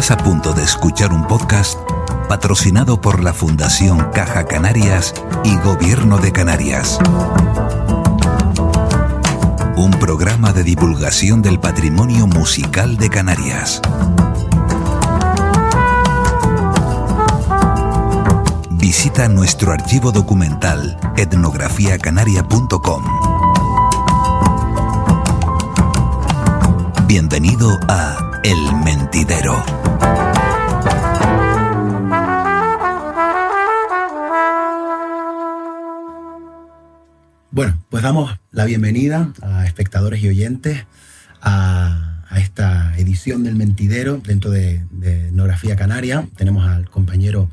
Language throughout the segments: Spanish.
Estás a punto de escuchar un podcast patrocinado por la Fundación Caja Canarias y Gobierno de Canarias. Un programa de divulgación del patrimonio musical de Canarias. Visita nuestro archivo documental etnografiacanaria.com. Bienvenido a El Mentidero. Bueno, pues damos la bienvenida a espectadores y oyentes a esta edición del Mentidero dentro de Etnografía Canaria. Tenemos al compañero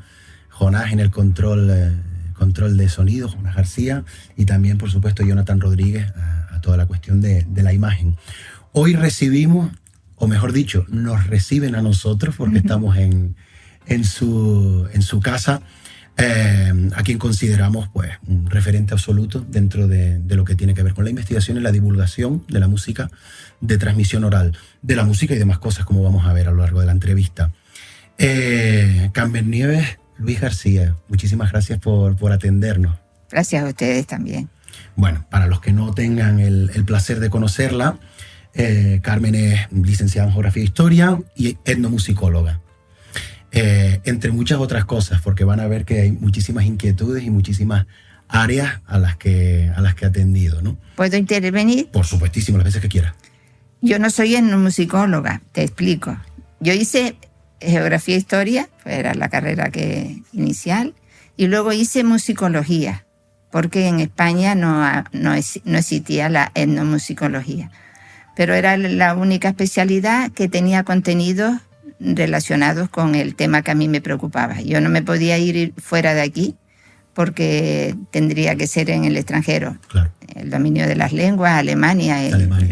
Jonás en el control de sonido, Jonás García, y también, por supuesto, Jonathan Rodríguez a toda la cuestión de la imagen. Hoy recibimos, o mejor dicho, nos reciben a nosotros porque estamos en su casa, a quien consideramos pues un referente absoluto dentro de lo que tiene que ver con la investigación y la divulgación de la música de transmisión oral, de la música y demás cosas, como vamos a ver a lo largo de la entrevista. Carmen Nieves, Luis García, muchísimas gracias por atendernos. Gracias a ustedes también. Bueno, para los que no tengan el placer de conocerla, Carmen es licenciada en Geografía e Historia y etnomusicóloga. Entre muchas otras cosas, porque van a ver que hay muchísimas inquietudes y muchísimas áreas a las que ha atendido, ¿no? ¿Puedo intervenir? Por supuestísimo, las veces que quiera. Yo no soy etnomusicóloga, te explico. Yo hice Geografía e Historia, era la carrera inicial, y luego hice musicología, porque en España no existía la etnomusicología. Pero era la única especialidad que tenía contenidos relacionados con el tema que a mí me preocupaba. Yo no me podía ir fuera de aquí porque tendría que ser en el extranjero. Claro. El dominio de las lenguas, Alemania.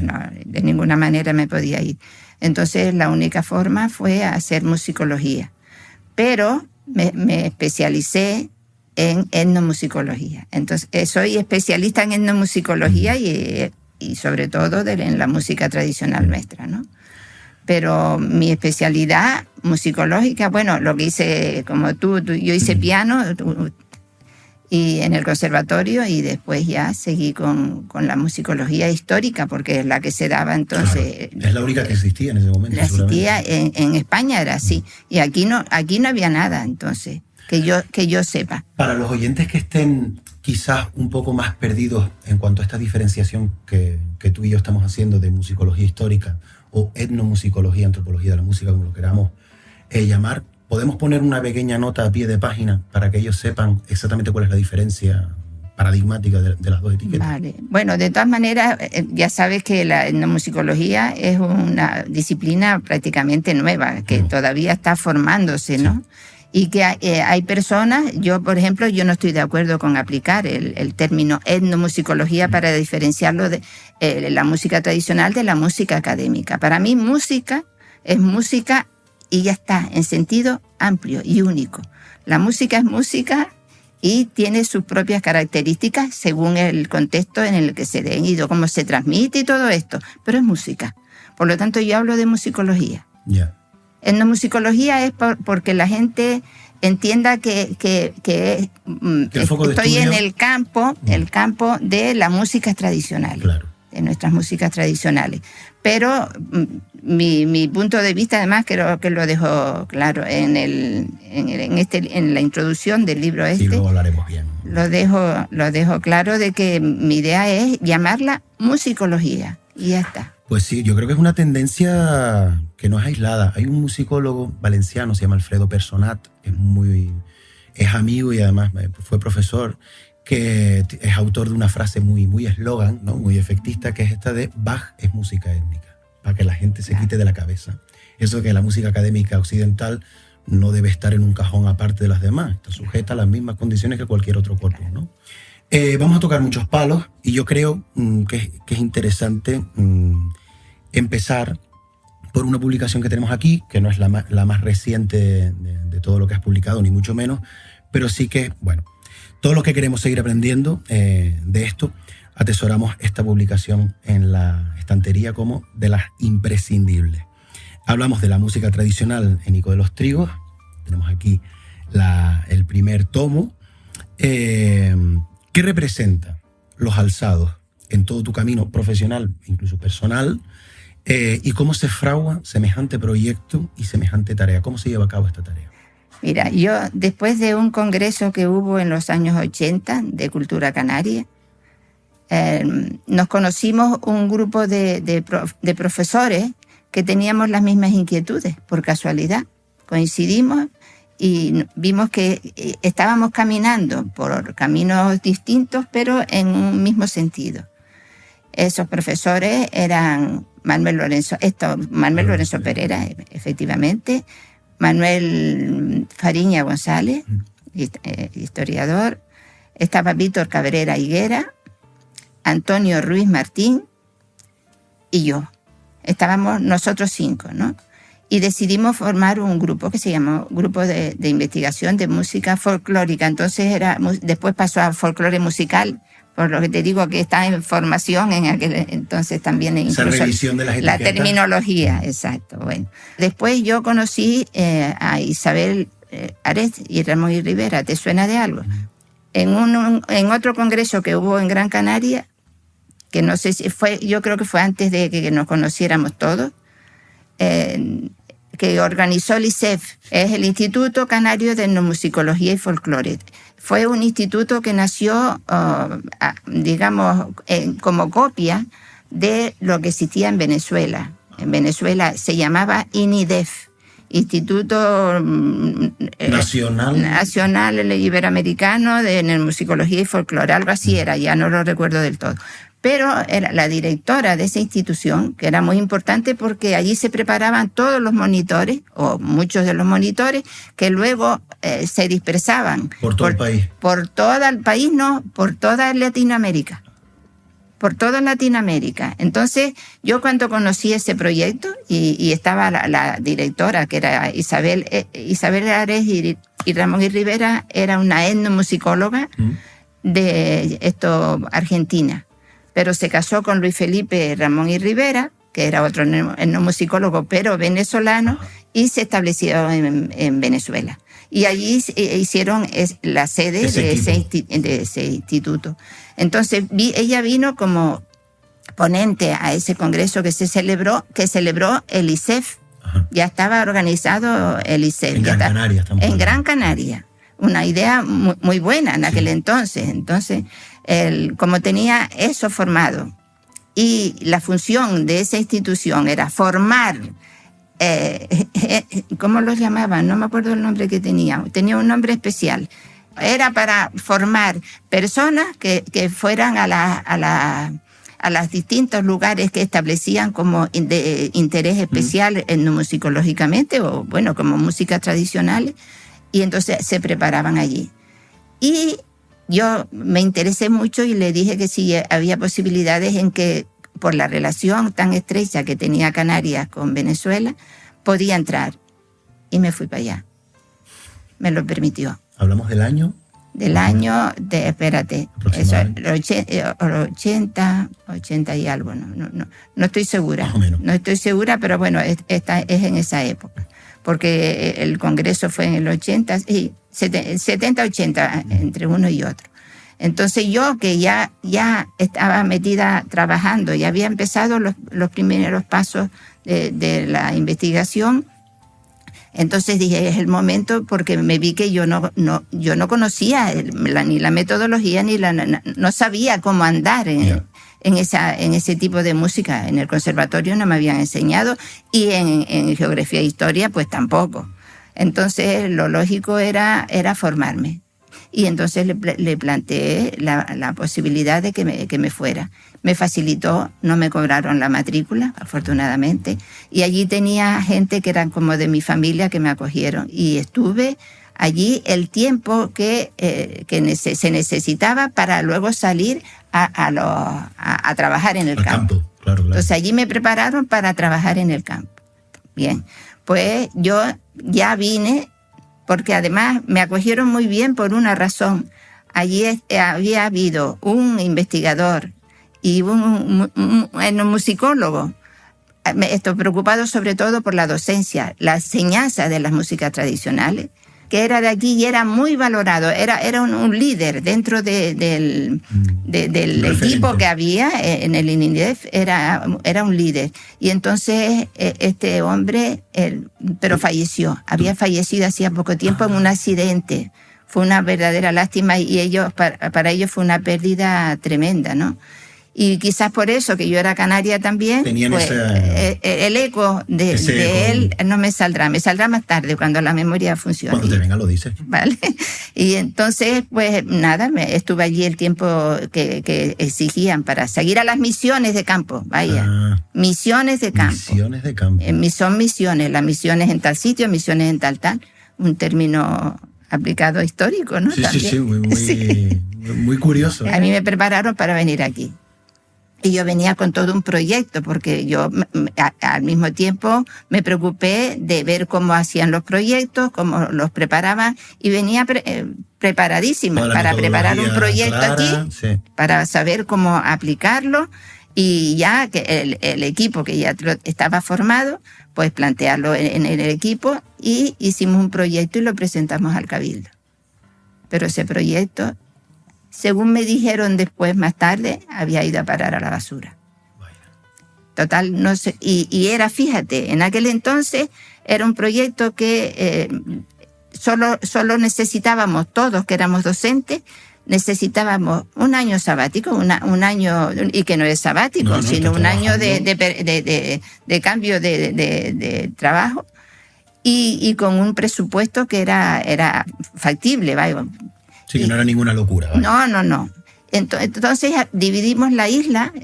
No, de ninguna manera me podía ir. Entonces la única forma fue hacer musicología. Pero me especialicé en etnomusicología. Entonces soy especialista en etnomusicología y sobre todo en la música tradicional nuestra, ¿no? Pero mi especialidad musicológica, bueno, lo que hice como yo hice piano y en el conservatorio y después ya seguí con la musicología histórica porque es la que se daba entonces. Claro, es la única que existía en ese momento. Existía en España era así y aquí no había nada entonces que yo sepa. Para los oyentes que estén quizás un poco más perdidos en cuanto a esta diferenciación que tú y yo estamos haciendo de musicología histórica o etnomusicología, antropología de la música, como lo queramos llamar, podemos poner una pequeña nota a pie de página para que ellos sepan exactamente cuál es la diferencia paradigmática de las dos etiquetas. Vale. Bueno, de todas maneras, ya sabes que la etnomusicología es una disciplina prácticamente nueva, que todavía está formándose, ¿no? Sí. Y que hay personas, yo por ejemplo, yo no estoy de acuerdo con aplicar el término etnomusicología para diferenciarlo de la música tradicional de la música académica. Para mí música es música y ya está, en sentido amplio y único. La música es música y tiene sus propias características según el contexto en el que se den y cómo se transmite y todo esto, pero es música. Por lo tanto, yo hablo de musicología. Ya. Yeah. Etnomusicología es porque la gente entienda que estoy en el campo de las músicas tradicionales, claro, de nuestras músicas tradicionales. Pero mi punto de vista, además, creo que lo dejo claro en la introducción del libro este. Sí, luego hablaremos bien. Lo dejo claro de que mi idea es llamarla musicología y ya está. Pues sí, yo creo que es una tendencia que no es aislada. Hay un musicólogo valenciano, se llama Alfredo Personat, es amigo y además fue profesor, que es autor de una frase muy eslogan, ¿no? Muy efectista, que es esta de Bach es música étnica, para que la gente se quite de la cabeza. Eso que la música académica occidental no debe estar en un cajón aparte de las demás, está sujeta a las mismas condiciones que cualquier otro cuerpo, ¿no? Vamos a tocar muchos palos y yo creo que es interesante empezar por una publicación que tenemos aquí, que no es la más reciente de todo lo que has publicado, ni mucho menos, pero sí que, bueno, todos los que queremos seguir aprendiendo de esto, atesoramos esta publicación en la estantería como de las imprescindibles. Hablamos de la música tradicional en Ico de los Trigos. Tenemos aquí el primer tomo. ¿Qué representa los alzados en todo tu camino profesional, incluso personal? ¿Y cómo se fragua semejante proyecto y semejante tarea? ¿Cómo se lleva a cabo esta tarea? Mira, yo después de un congreso que hubo en los años 80 de cultura canaria, nos conocimos un grupo de profesores que teníamos las mismas inquietudes, por casualidad. Coincidimos y vimos que estábamos caminando por caminos distintos, pero en un mismo sentido. Esos profesores eran Manuel Lorenzo Pereira, efectivamente, Manuel Fariña González, historiador, estaba Víctor Cabrera Higuera, Antonio Ruiz Martín y yo. Estábamos nosotros 5, ¿no? Y decidimos formar un grupo que se llamó Grupo de Investigación de Música Folclórica. Entonces después pasó a folclore musical, por lo que te digo que está en formación en aquel entonces también. Esa revisión de las etiquetas. La terminología, exacto. Bueno. Después yo conocí a Isabel Ares y Ramón y Rivera. ¿Te suena de algo? En otro congreso que hubo en Gran Canaria, que no sé si fue, yo creo que fue antes de que nos conociéramos todos, que organizó el ICEF, es el Instituto Canario de Etnomusicología y Folclore. Fue un instituto que nació, digamos, como copia de lo que existía en Venezuela. En Venezuela se llamaba INIDEF, Instituto Nacional Iberoamericano de Etnomusicología y Folclore, algo así era, ya no lo recuerdo del todo. Pero era la directora de esa institución, que era muy importante porque allí se preparaban todos los monitores, o muchos de los monitores, que luego se dispersaban. ¿Por todo el país? Por todo el país, no, por toda Latinoamérica. Por toda Latinoamérica. Entonces, yo cuando conocí ese proyecto, y estaba la directora, que era Isabel Ares y Ramón y Rivera, era una etnomusicóloga de Argentina. Pero se casó con Luis Felipe Ramón y Rivera, que era otro etnomusicólogo, pero venezolano, y se estableció en Venezuela. Y allí hicieron la sede de ese instituto. Entonces, ella vino como ponente a ese congreso que celebró el ICEF. Ajá. Ya estaba organizado el ICEF. En Gran Canaria. En Gran Canaria. Una idea muy buena en aquel entonces. Entonces, como tenía eso formado, y la función de esa institución era formar, ¿cómo los llamaban? No me acuerdo el nombre que tenía un nombre especial. Era para formar personas que fueran a los distintos lugares que establecían como de interés especial etnomusicológicamente, o bueno, como músicas tradicionales, y entonces se preparaban allí. Y yo me interesé mucho y le dije que si había posibilidades en que, por la relación tan estrecha que tenía Canarias con Venezuela, podía entrar. Y me fui para allá. Me lo permitió. ¿Hablamos del año? Del año espérate, eso, 80 y algo, no estoy segura. Más o menos. No estoy segura, pero bueno, es en esa época. Porque el congreso fue en el 80, y 70-80, entre uno y otro. Entonces yo, que ya estaba metida trabajando, ya había empezado los primeros pasos de la investigación, entonces dije, es el momento, porque me vi que yo no conocía ni la metodología, no sabía cómo andar en ese tipo de música. En el conservatorio no me habían enseñado, y en geografía e historia pues tampoco. Entonces lo lógico era formarme. Y entonces le planteé la posibilidad de que me fuera. Me facilitó, no me cobraron la matrícula, afortunadamente. Y allí tenía gente que eran como de mi familia que me acogieron. Y estuve allí el tiempo que se necesitaba para luego salir a trabajar en el campo. Claro. Entonces allí me prepararon para trabajar en el campo. Bien, pues yo ya vine, porque además me acogieron muy bien por una razón. Allí había habido un investigador y un musicólogo estoy preocupado sobre todo por la docencia, la enseñanza de las músicas tradicionales, que era de aquí y era muy valorado, era un líder dentro del equipo que había en el INIDEF, era un líder. Y entonces este hombre, pero falleció, había fallecido hacía poco tiempo en un accidente. Fue una verdadera lástima y para ellos fue una pérdida tremenda, ¿no? Y quizás por eso, que yo era canaria también, pues, el eco de él no me saldrá más tarde, cuando la memoria funcione. Cuando te venga lo dices. Vale. Y entonces, pues nada, estuve allí el tiempo que exigían para seguir a las misiones de campo, vaya. Misiones de campo. Misiones de campo. Son misiones, las misiones en tal sitio, misiones en tal, un término aplicado histórico, ¿no? Sí, también. Muy curioso. A mí me prepararon para venir aquí. Y yo venía con todo un proyecto, porque yo al mismo tiempo me preocupé de ver cómo hacían los proyectos, cómo los preparaban, y venía preparadísima para preparar un proyecto clara, aquí, sí, para saber cómo aplicarlo, y ya que el equipo que ya estaba formado, pues plantearlo en el equipo, y hicimos un proyecto y lo presentamos al Cabildo. Pero ese proyecto, según me dijeron después, más tarde, había ido a parar a la basura. Total, no sé. Y era, fíjate, en aquel entonces era un proyecto que solo necesitábamos, todos que éramos docentes, necesitábamos un año sabático, un año, y que no es sabático, sino un año de cambio de trabajo, y con un presupuesto que era factible, vaya. Sí, que no era ninguna locura. ¿vale? No. Entonces dividimos la isla,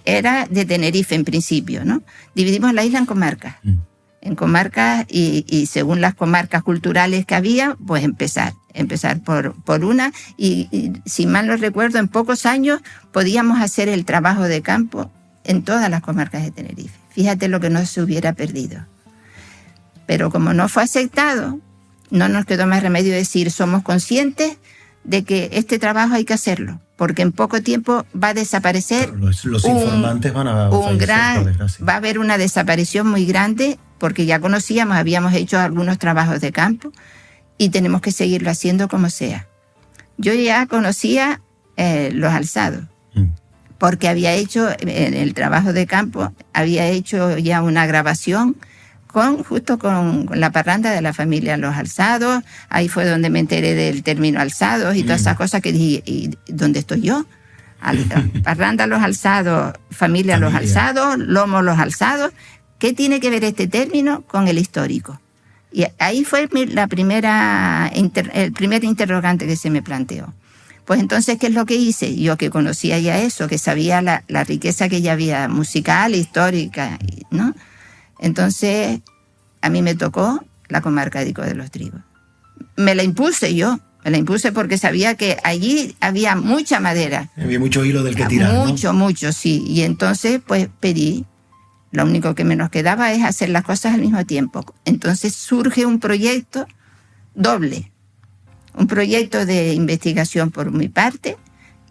era de Tenerife en principio, ¿no? Dividimos la isla en comarcas. En comarcas y según las comarcas culturales que había, pues empezar por una. Y si mal no recuerdo, en pocos años podíamos hacer el trabajo de campo en todas las comarcas de Tenerife. Fíjate lo que no se hubiera perdido. Pero como no fue aceptado, no nos quedó más remedio decir, somos conscientes de que este trabajo hay que hacerlo, porque en poco tiempo va a desaparecer. Los informantes van a fallecer, por desgracia. Va a haber una desaparición muy grande, porque ya habíamos hecho algunos trabajos de campo y tenemos que seguirlo haciendo como sea. Yo ya conocía los alzados, porque había hecho en el trabajo de campo, había hecho ya una grabación justo con la parranda de la familia Los Alzados. Ahí fue donde me enteré del término alzados y todas esas cosas que dije, ¿y dónde estoy yo? Parranda Los Alzados, familia Los Alzados, lomo Los Alzados. ¿Qué tiene que ver este término con el histórico? Y ahí fue el primer interrogante que se me planteó. Pues entonces, ¿qué es lo que hice? Yo, que conocía ya eso, que sabía la riqueza que ya había musical, histórica, ¿no? Entonces, a mí me tocó la comarca de Ico de los Trigos. Me la impuse porque sabía que allí había mucha madera. Había mucho hilo del que tirar, Mucho, sí. Y entonces, pues pedí. Lo único que me nos quedaba es hacer las cosas al mismo tiempo. Entonces surge un proyecto doble. Un proyecto de investigación por mi parte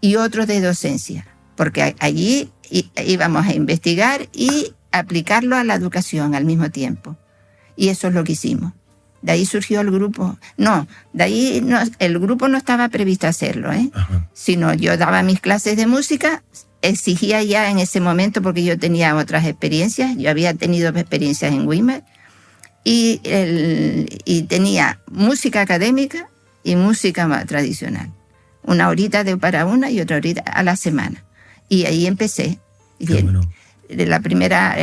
y otro de docencia. Porque allí íbamos a investigar y aplicarlo a la educación al mismo tiempo. Y eso es lo que hicimos. De ahí surgió el grupo. El grupo no estaba previsto hacerlo, sino yo daba mis clases de música, exigía ya en ese momento, porque yo tenía otras experiencias, yo había tenido experiencias en Weimar, y tenía música académica y música tradicional. Una horita para una y otra horita a la semana. Y ahí empecé. La primera,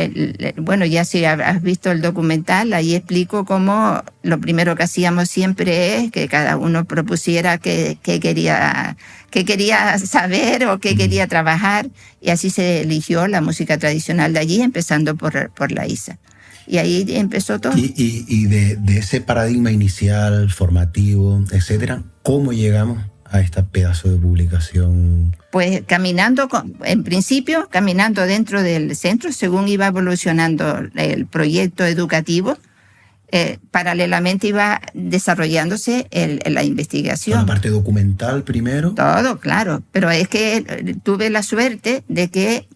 ya si has visto el documental, ahí explico cómo lo primero que hacíamos siempre es que cada uno propusiera qué quería saber o qué quería trabajar, y así se eligió la música tradicional de allí, empezando por la ISA. Y ahí empezó todo. Y de ese paradigma inicial, formativo, etcétera, ¿cómo llegamos a este pedazo de publicación? Pues en principio, caminando dentro del centro, según iba evolucionando el proyecto educativo, paralelamente iba desarrollándose la investigación. La parte documental primero. Todo, claro. Pero es que tuve la suerte de que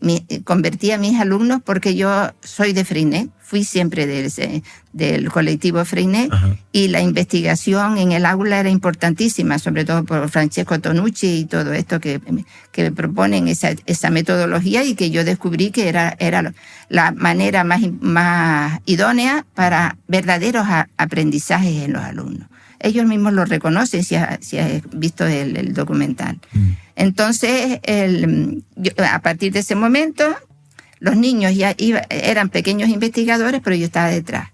convertí a mis alumnos, porque yo soy de Freinet, fui siempre del colectivo Freinet, y la investigación en el aula era importantísima, sobre todo por Francesco Tonucci y todo esto que proponen esa metodología, y que yo descubrí que era la manera más idónea para verdaderos aprendizajes en los alumnos. Ellos mismos lo reconocen si has visto el documental. Entonces, a partir de ese momento, los niños ya eran pequeños investigadores, pero yo estaba detrás.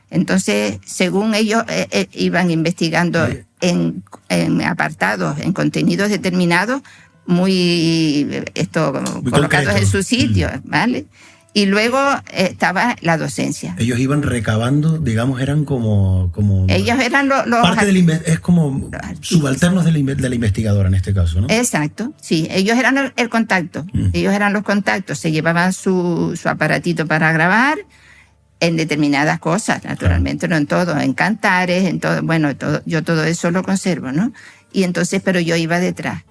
Entonces, según ellos iban investigando en apartados, en contenidos determinados, muy colocados concreto. en su sitio, ¿vale? Y luego estaba la docencia. Ellos iban recabando, digamos, eran como ellos eran los parte es como subalternos de la investigadora en este caso, ¿no? Exacto, sí. Ellos eran el contacto. Ellos eran los contactos. Se llevaban su aparatito para grabar en determinadas cosas, naturalmente, no en todo, en cantares, en todo. Bueno, yo todo eso lo conservo, ¿no? Y entonces, pero yo iba detrás.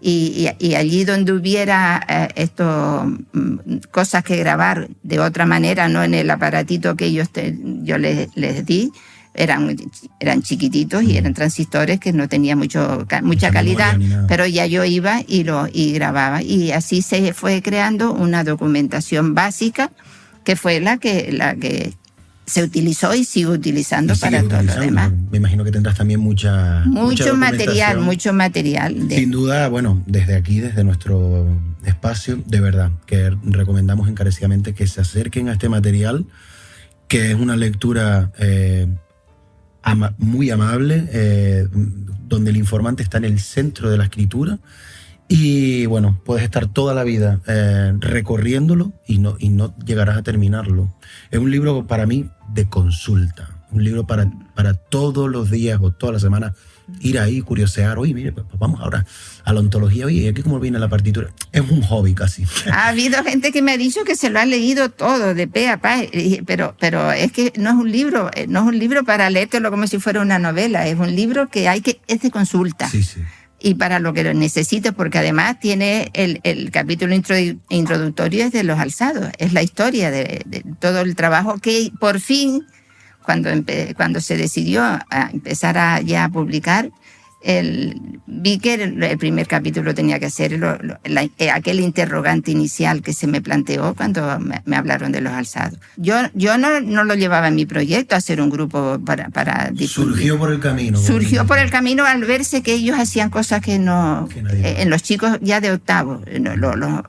Y allí donde hubiera cosas que grabar de otra manera, no en el aparatito que yo les di, eran chiquititos y eran transistores que no tenían mucha calidad, pero ya yo iba y grababa. Y así se fue creando una documentación básica, que fue la que se utilizó y sigue utilizando para todo lo demás. Me imagino que tendrás también mucho material. Sin duda, bueno, desde aquí, desde nuestro espacio, de verdad, que recomendamos encarecidamente que se acerquen a este material, que es una lectura muy amable, donde el informante está en el centro de la escritura. Y bueno, puedes estar toda la vida recorriéndolo y no llegarás a terminarlo. Es un libro para mí de consulta, un libro para todos los días o toda la semana ir ahí, curiosear. Oye, mire, pues vamos ahora a la ontología. Oye, aquí cómo viene la partitura. Es un hobby casi. Ha habido gente que me ha dicho que se lo ha leído todo de pe a pa, pero es que no es un libro para leértelo como si fuera una novela. Es un libro que es de consulta. Sí, sí. Y para lo que lo necesites, porque además tiene el capítulo introductorio es de los alzados, es la historia de todo el trabajo que por fin, cuando se decidió a empezar a publicar, vi que el primer capítulo tenía que ser aquel interrogante inicial que se me planteó cuando me hablaron de los alzados. Yo no lo llevaba en mi proyecto, hacer un grupo para difundir. Surgió por el camino. Surgió por el camino al verse que ellos hacían cosas que en los chicos ya de octavo,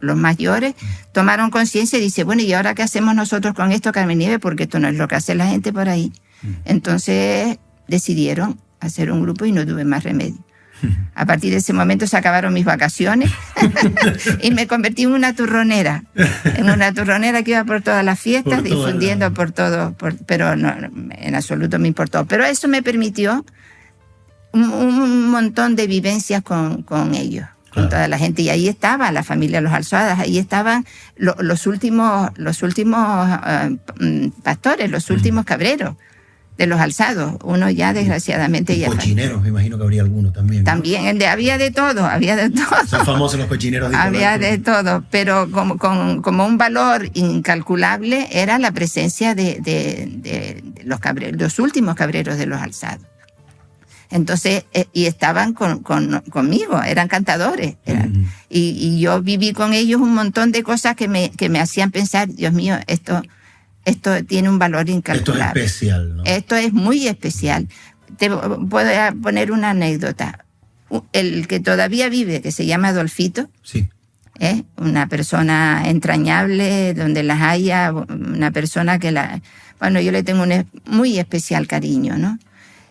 los mayores, tomaron conciencia y dice, bueno, ¿y ahora qué hacemos nosotros con esto, Carmen Nieves? Porque esto no es lo que hace la gente por ahí. Entonces decidieron hacer un grupo y no tuve más remedio. A partir de ese momento se acabaron mis vacaciones y me convertí en una turronera que iba por todas las fiestas, difundiendo por todo, pero no, en absoluto me importó. Pero eso me permitió un montón de vivencias con ellos, con toda la gente. Y ahí estaba la familia Los Alzadas, ahí estaban los últimos pastores, los últimos cabreros de los alzados. Uno ya desgraciadamente ya cochineros, me imagino que habría alguno también, ¿no? También, había de todo. Son famosos los cochineros de había de todo, pero como un valor incalculable era la presencia de los cabreros, los últimos cabreros de los alzados. Entonces, y estaban conmigo, eran cantadores. Y yo viví con ellos un montón de cosas que me hacían pensar, Dios mío, esto tiene un valor incalculable. Esto es especial, ¿no? Esto es muy especial. Te puedo poner una anécdota. El que todavía vive, que se llama Adolfito, sí, una persona entrañable, donde las haya, una persona que yo le tengo un muy especial cariño, ¿no?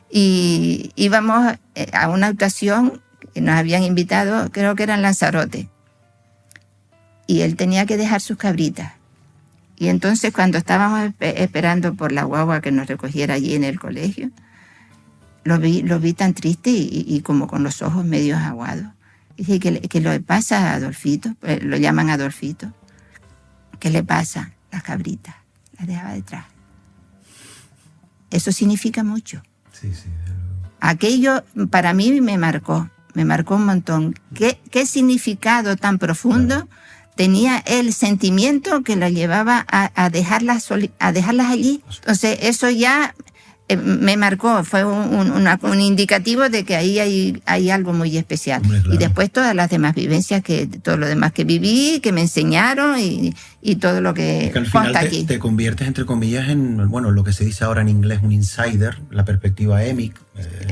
Y íbamos a una actuación que nos habían invitado, creo que era en Lanzarote, y él tenía que dejar sus cabritas. Y entonces cuando estábamos esperando por la guagua que nos recogiera allí en el colegio, lo vi tan triste y como con los ojos medio aguados. Dije, ¿qué le pasa a Adolfito? Lo llaman Adolfito. ¿Qué le pasa? Las cabritas, las dejaba detrás. eso significa mucho. Sí. Aquello para mí me marcó un montón. ¿Qué significado tan profundo tenía el sentimiento que la llevaba a dejarlas allí? Entonces eso ya me marcó, fue un indicativo de que ahí hay algo muy especial. Hombre, claro. Y después todas las demás vivencias, todo lo demás que viví, que me enseñaron y todo lo que al final consta aquí. te conviertes, entre comillas, en, bueno, lo que se dice ahora en inglés, un insider, la perspectiva EMIC.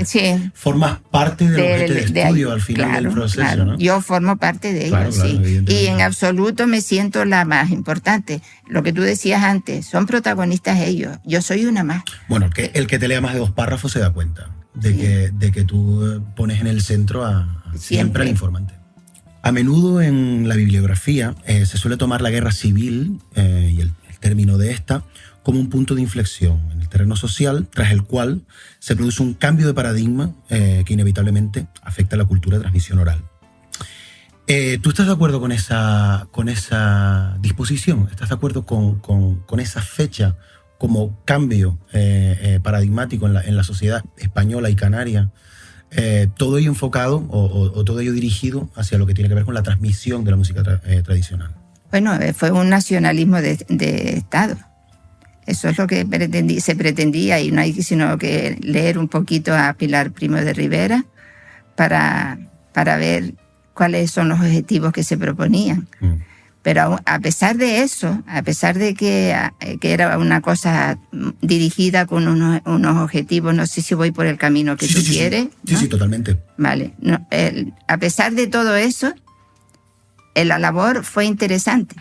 Sí. Formas parte del objeto de estudio al final del proceso, claro. ¿no? Yo formo parte de ello, sí. Y en absoluto me siento la más importante. Lo que tú decías antes, son protagonistas ellos. Yo soy una más. Bueno, el que te lea más de 2 párrafos se da cuenta de que tú pones en el centro siempre al informante. A menudo en la bibliografía se suele tomar la guerra civil y el término de esta como un punto de inflexión en el terreno social, tras el cual se produce un cambio de paradigma que inevitablemente afecta a la cultura de transmisión oral. ¿Tú estás de acuerdo con esa disposición? ¿Estás de acuerdo con esa fecha como cambio paradigmático en la sociedad española y canaria? Todo ello enfocado o todo ello dirigido hacia lo que tiene que ver con la transmisión de la música tradicional. Bueno, fue un nacionalismo de Estado. Eso es lo que se pretendía, y no hay sino que leer un poquito a Pilar Primo de Rivera para ver cuáles son los objetivos que se proponían. Pero a pesar de eso, a pesar de que era una cosa dirigida con unos objetivos, no sé si voy por el camino que tú quieres. Sí, ¿no? sí, totalmente. Vale. No, a pesar de todo eso, la labor fue interesante.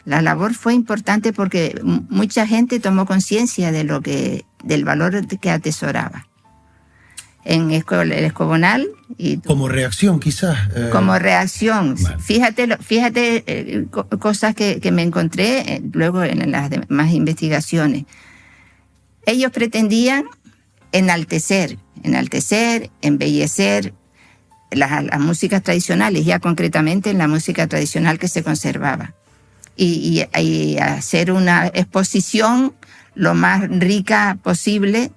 La labor fue importante porque mucha gente tomó conciencia del valor que atesoraba. En el Escobonal. Como reacción, quizás. Como reacción. Vale. Fíjate cosas que me encontré luego en las demás investigaciones. Ellos pretendían enaltecer, embellecer las músicas tradicionales, ya concretamente en la música tradicional que se conservaba. Y hacer una exposición lo más rica posible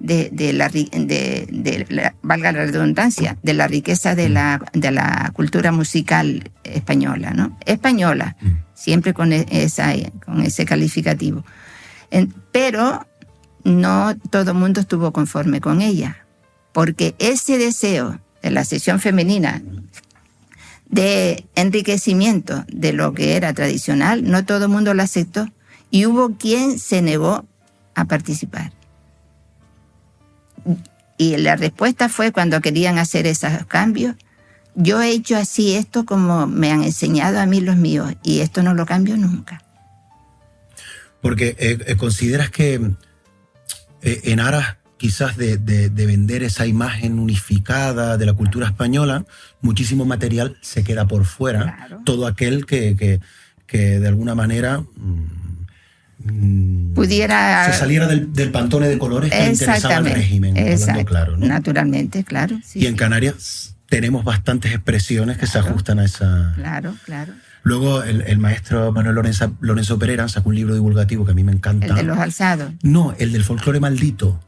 valga la redundancia, de la riqueza de la cultura musical española, ¿no? Española, siempre con ese calificativo. Pero no todo el mundo estuvo conforme con ella, porque ese deseo de la sección femenina de enriquecimiento de lo que era tradicional, no todo el mundo lo aceptó, y hubo quien se negó a participar. Y la respuesta fue, cuando querían hacer esos cambios: yo he hecho así esto como me han enseñado a mí los míos, y esto no lo cambio nunca. Porque consideras que en aras quizás de vender esa imagen unificada de la cultura española, muchísimo material se queda por fuera. Claro. Todo aquel que de alguna manera pudiera se saliera del pantone de colores que interesaba al régimen, hablando claro, ¿no? Naturalmente, claro. Sí, y en Canarias tenemos bastantes expresiones que se ajustan a esa... Claro. Luego el maestro Manuel Lorenzo Pereira sacó un libro divulgativo que a mí me encanta. El de los alzados. No, el del folclore maldito.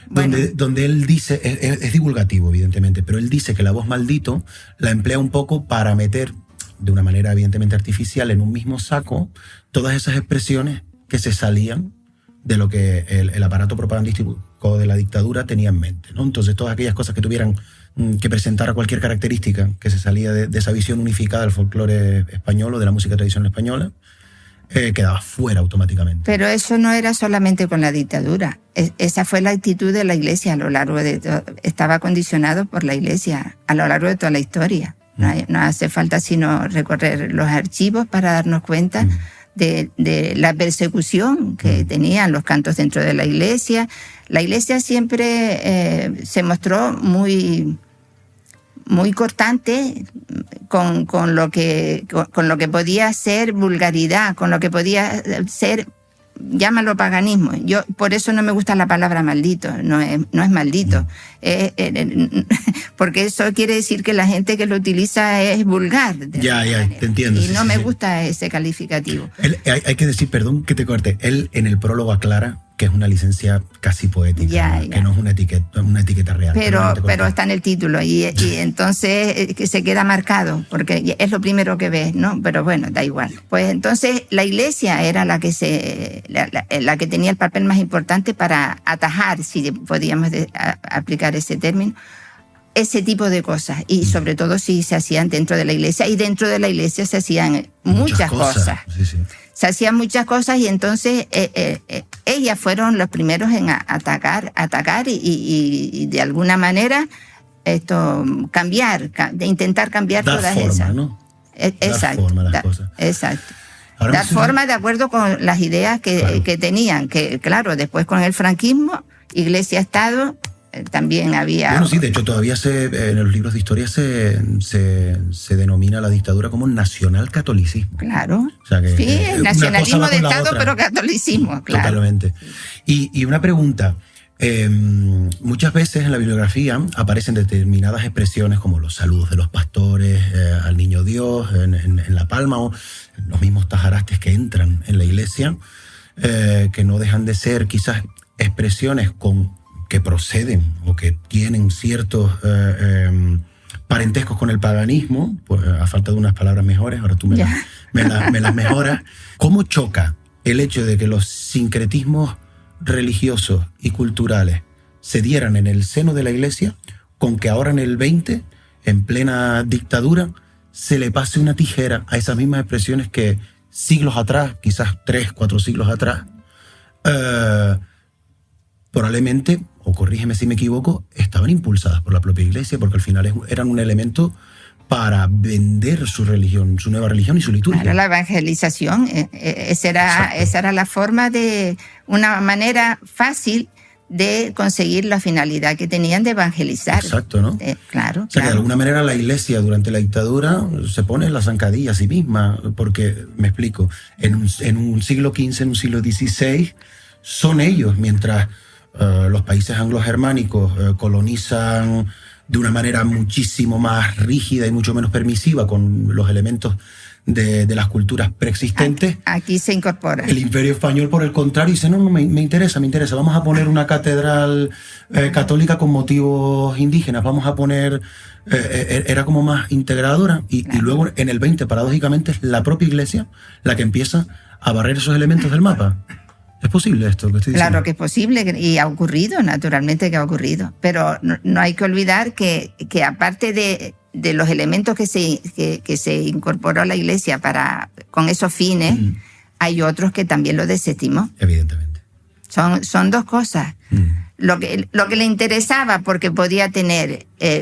Bueno. Donde él dice, es divulgativo evidentemente, pero él dice que la voz maldito la emplea un poco para meter de una manera evidentemente artificial en un mismo saco todas esas expresiones que se salían de lo que el aparato propagandístico de la dictadura tenía en mente, ¿no? Entonces todas aquellas cosas que tuvieran que presentar a cualquier característica que se salía de esa visión unificada del folclore español o de la música tradicional española, quedaba fuera automáticamente. Pero eso no era solamente con la dictadura. Esa fue la actitud de la Iglesia a lo largo de estaba condicionado por la Iglesia a lo largo de toda la historia. No hace falta sino recorrer los archivos para darnos cuenta de la persecución que tenían los cantos dentro de la Iglesia. La Iglesia siempre se mostró muy cortante con lo que podía ser vulgaridad, con lo que podía ser, llámalo paganismo. Yo por eso no me gusta la palabra maldito, no es maldito, porque eso quiere decir que la gente que lo utiliza es vulgar. Ya, te entiendo. Y me gusta ese calificativo. Hay que decir, perdón que te corte, él en el prólogo aclara que es una licencia casi poética, que no es una etiqueta real. Pero está en el título y entonces que se queda marcado, porque es lo primero que ves, ¿no? Pero bueno, da igual. Pues entonces la Iglesia era la que tenía el papel más importante para atajar, si podíamos aplicar ese término, ese tipo de cosas, y sobre todo si se hacían dentro de la Iglesia, y dentro de la Iglesia se hacían muchas cosas. Sí. Se hacían muchas cosas y entonces ellas fueron los primeros en atacar y de alguna manera intentar cambiar todas esas. ¿No? Exacto. Dar forma a las cosas. Exacto. Ahora Dar forma de acuerdo con las ideas que tenían, que claro, después con el franquismo, Iglesia-Estado, también había... Bueno, sí, de hecho todavía en los libros de historia se denomina la dictadura como nacionalcatolicismo. Claro. O sea que, sí, nacionalismo de Estado, pero catolicismo, claro. Totalmente. Y una pregunta. Muchas veces en la bibliografía aparecen determinadas expresiones como los saludos de los pastores al niño Dios en La Palma, o los mismos tajarastes que entran en la iglesia, que no dejan de ser quizás expresiones que proceden o que tienen ciertos parentescos con el paganismo, pues, a falta de unas palabras mejores, ahora tú me las mejoras. ¿Cómo choca el hecho de que los sincretismos religiosos y culturales se dieran en el seno de la Iglesia con que ahora en el 20, en plena dictadura, se le pase una tijera a esas mismas expresiones que siglos atrás, quizás 3, 4 siglos atrás, probablemente, o corrígeme si me equivoco, estaban impulsadas por la propia Iglesia, porque al final eran un elemento para vender su religión, su nueva religión y su liturgia? Claro, la evangelización, esa era la forma una manera fácil de conseguir la finalidad que tenían de evangelizar. Exacto, ¿no? Claro. O sea, que de alguna manera la Iglesia durante la dictadura se pone la zancadilla a sí misma, porque, me explico, en un siglo XV, en un siglo XVI, son ellos, mientras los países anglo-germánicos colonizan de una manera muchísimo más rígida y mucho menos permisiva con los elementos de las culturas preexistentes. Aquí se incorpora. El Imperio Español, por el contrario, dice, no, me interesa, vamos a poner una catedral católica con motivos indígenas, vamos a poner... era como más integradora, y luego en el 20, paradójicamente, es la propia Iglesia la que empieza a barrer esos elementos del mapa. ¿Es posible esto que estoy diciendo? Claro que es posible, y ha ocurrido, naturalmente que ha ocurrido. Pero no hay que olvidar que aparte de los elementos que se incorporó a la Iglesia con esos fines, hay otros que también lo desestimó. Evidentemente. Son dos cosas. Lo que le interesaba, porque podía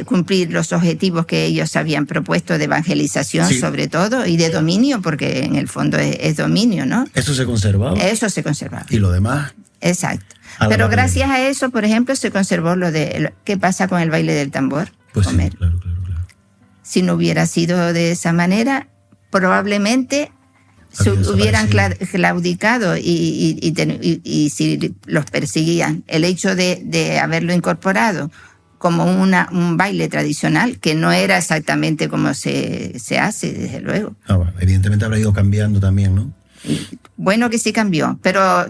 cumplir los objetivos que ellos habían propuesto de evangelización, sí, sobre todo, y de dominio, porque en el fondo es dominio, ¿no? Eso se conservaba. Eso se conservaba. ¿Y lo demás? Exacto. Pero gracias a eso, por ejemplo, se conservó ¿qué pasa con el baile del tambor? Pues sí, claro. Si no hubiera sido de esa manera, probablemente hubieran claudicado y si los perseguían. El hecho de haberlo incorporado como un baile tradicional, que no era exactamente como se hace, desde luego. Bueno, evidentemente habrá ido cambiando también, ¿no? Bueno, que sí cambió, pero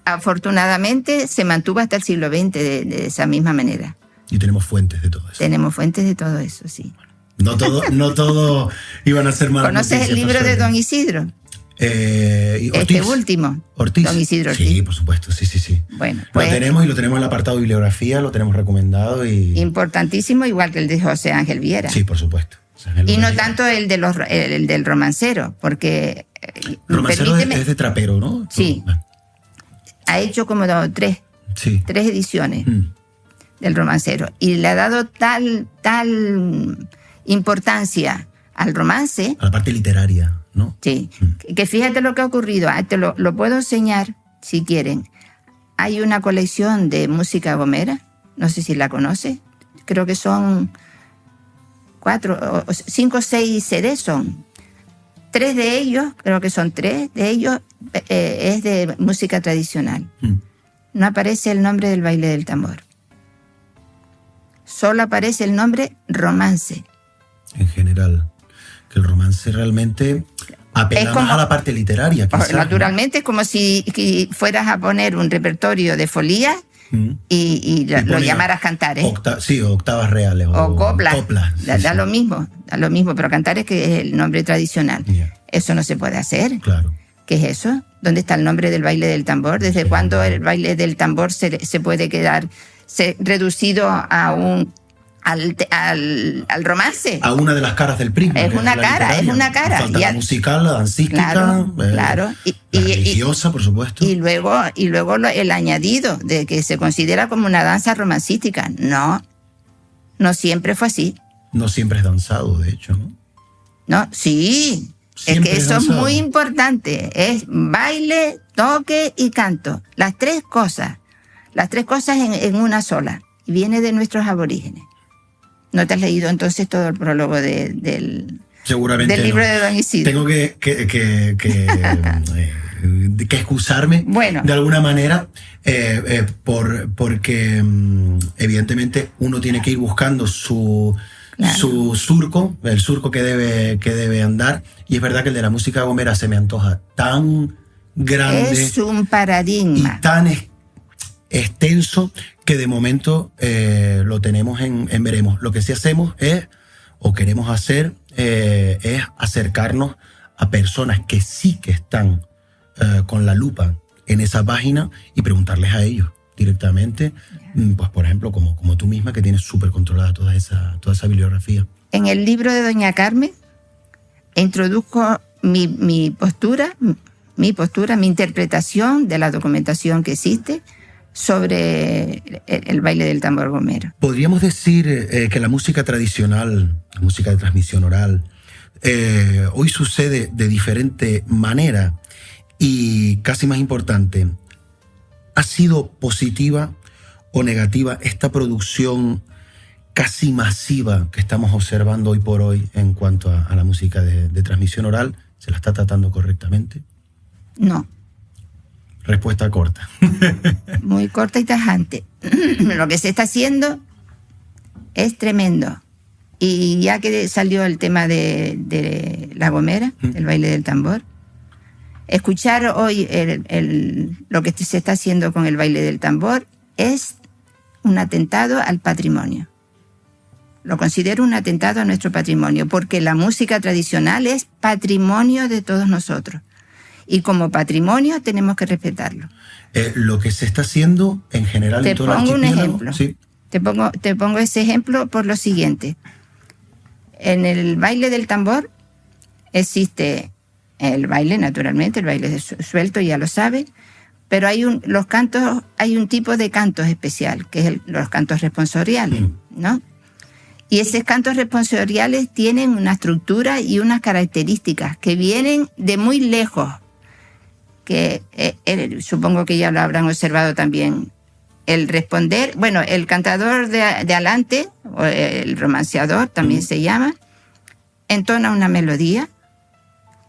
afortunadamente se mantuvo hasta el siglo XX de esa misma manera. Y tenemos fuentes de todo eso. Tenemos fuentes de todo eso, sí. No todo iban a ser malas noticias. ¿Conoces el libro de Don Isidro? Ortiz. Último. Ortiz. Don Isidro Ortiz. Sí, por supuesto, sí. Bueno, pues, lo tenemos en el apartado de bibliografía, lo tenemos recomendado. Importantísimo, igual que el de José Ángel Viera. Sí, por supuesto. Y no tanto el del romancero, porque... Romancero es de trapero, ¿no? Sí. Ha hecho como tres ediciones del romancero. Y le ha dado tal importancia al romance. A la parte literaria, ¿no? Sí. Que fíjate lo que ha ocurrido. Te lo puedo enseñar, si quieren. Hay una colección de música gomera. No sé si la conoce. Creo que son 5 o 6 CDs son. 3 de ellos, creo que son 3 de ellos, es de música tradicional. No aparece el nombre del baile del tambor. Solo aparece el nombre romance. En general, que el romance realmente Apela más a la parte literaria, quizás. Naturalmente, es como si fueras a poner un repertorio de folías y lo llamaras cantares. Octavas reales. O coplas. Da Sí. lo mismo, pero cantares, que es el nombre tradicional. Yeah. Eso no se puede hacer. Claro. ¿Qué es eso? ¿Dónde está el nombre del baile del tambor? ¿Desde cuándo el baile del tambor se puede quedar reducido a al romance? A una de las caras del prisma. Es una cara. Falta la musical, la dancística, claro. La religiosa, por supuesto. Y luego el añadido de que se considera como una danza romancística. No siempre fue así. No siempre es danzado, de hecho, ¿no? No, sí. Siempre es que eso es danzado. muy importante. Es baile, toque y canto. Las tres cosas en una sola. Y viene de nuestros aborígenes. ¿No te has leído entonces todo el prólogo del libro de Don Isidro? Tengo que excusarme, Bueno. de alguna manera, porque evidentemente uno tiene que ir buscando su surco, el surco que debe andar, y es verdad que el de la música gomera se me antoja tan grande. Es un paradigma. Y tan extenso que de momento lo tenemos en veremos. Lo que sí hacemos queremos hacer es acercarnos a personas que sí que están con la lupa en esa página y preguntarles a ellos directamente, pues por ejemplo, como tú misma, que tienes súper controlada toda esa bibliografía. En el libro de Doña Carmen introduzco mi postura, mi interpretación de la documentación que existe sobre el baile del tambor gomero. Podríamos decir que la música tradicional, la música de transmisión oral, hoy sucede de diferente manera y, casi más importante, ¿ha sido positiva o negativa esta producción casi masiva que estamos observando hoy por hoy en cuanto a la música de transmisión oral? ¿Se la está tratando correctamente? No. Respuesta corta. Muy corta y tajante. Lo que se está haciendo es tremendo. Y ya que salió el tema de la gomera, el baile del tambor, escuchar hoy lo que se está haciendo con el baile del tambor es un atentado al patrimonio. Lo considero un atentado a nuestro patrimonio, porque la música tradicional es patrimonio de todos nosotros. Y como patrimonio tenemos que respetarlo. Lo que se está haciendo en general en todo el archipiélago. Te pongo un ejemplo. Sí. Te pongo ese ejemplo por lo siguiente. En el baile del tambor existe el baile, naturalmente, el baile suelto, ya lo saben, pero hay un tipo de cantos especial, que es los cantos responsoriales, ¿no? Y esos cantos responsoriales tienen una estructura y unas características que vienen de muy lejos, que supongo que ya lo habrán observado también. El responder, el cantador de adelante, o el romanceador también se llama, entona una melodía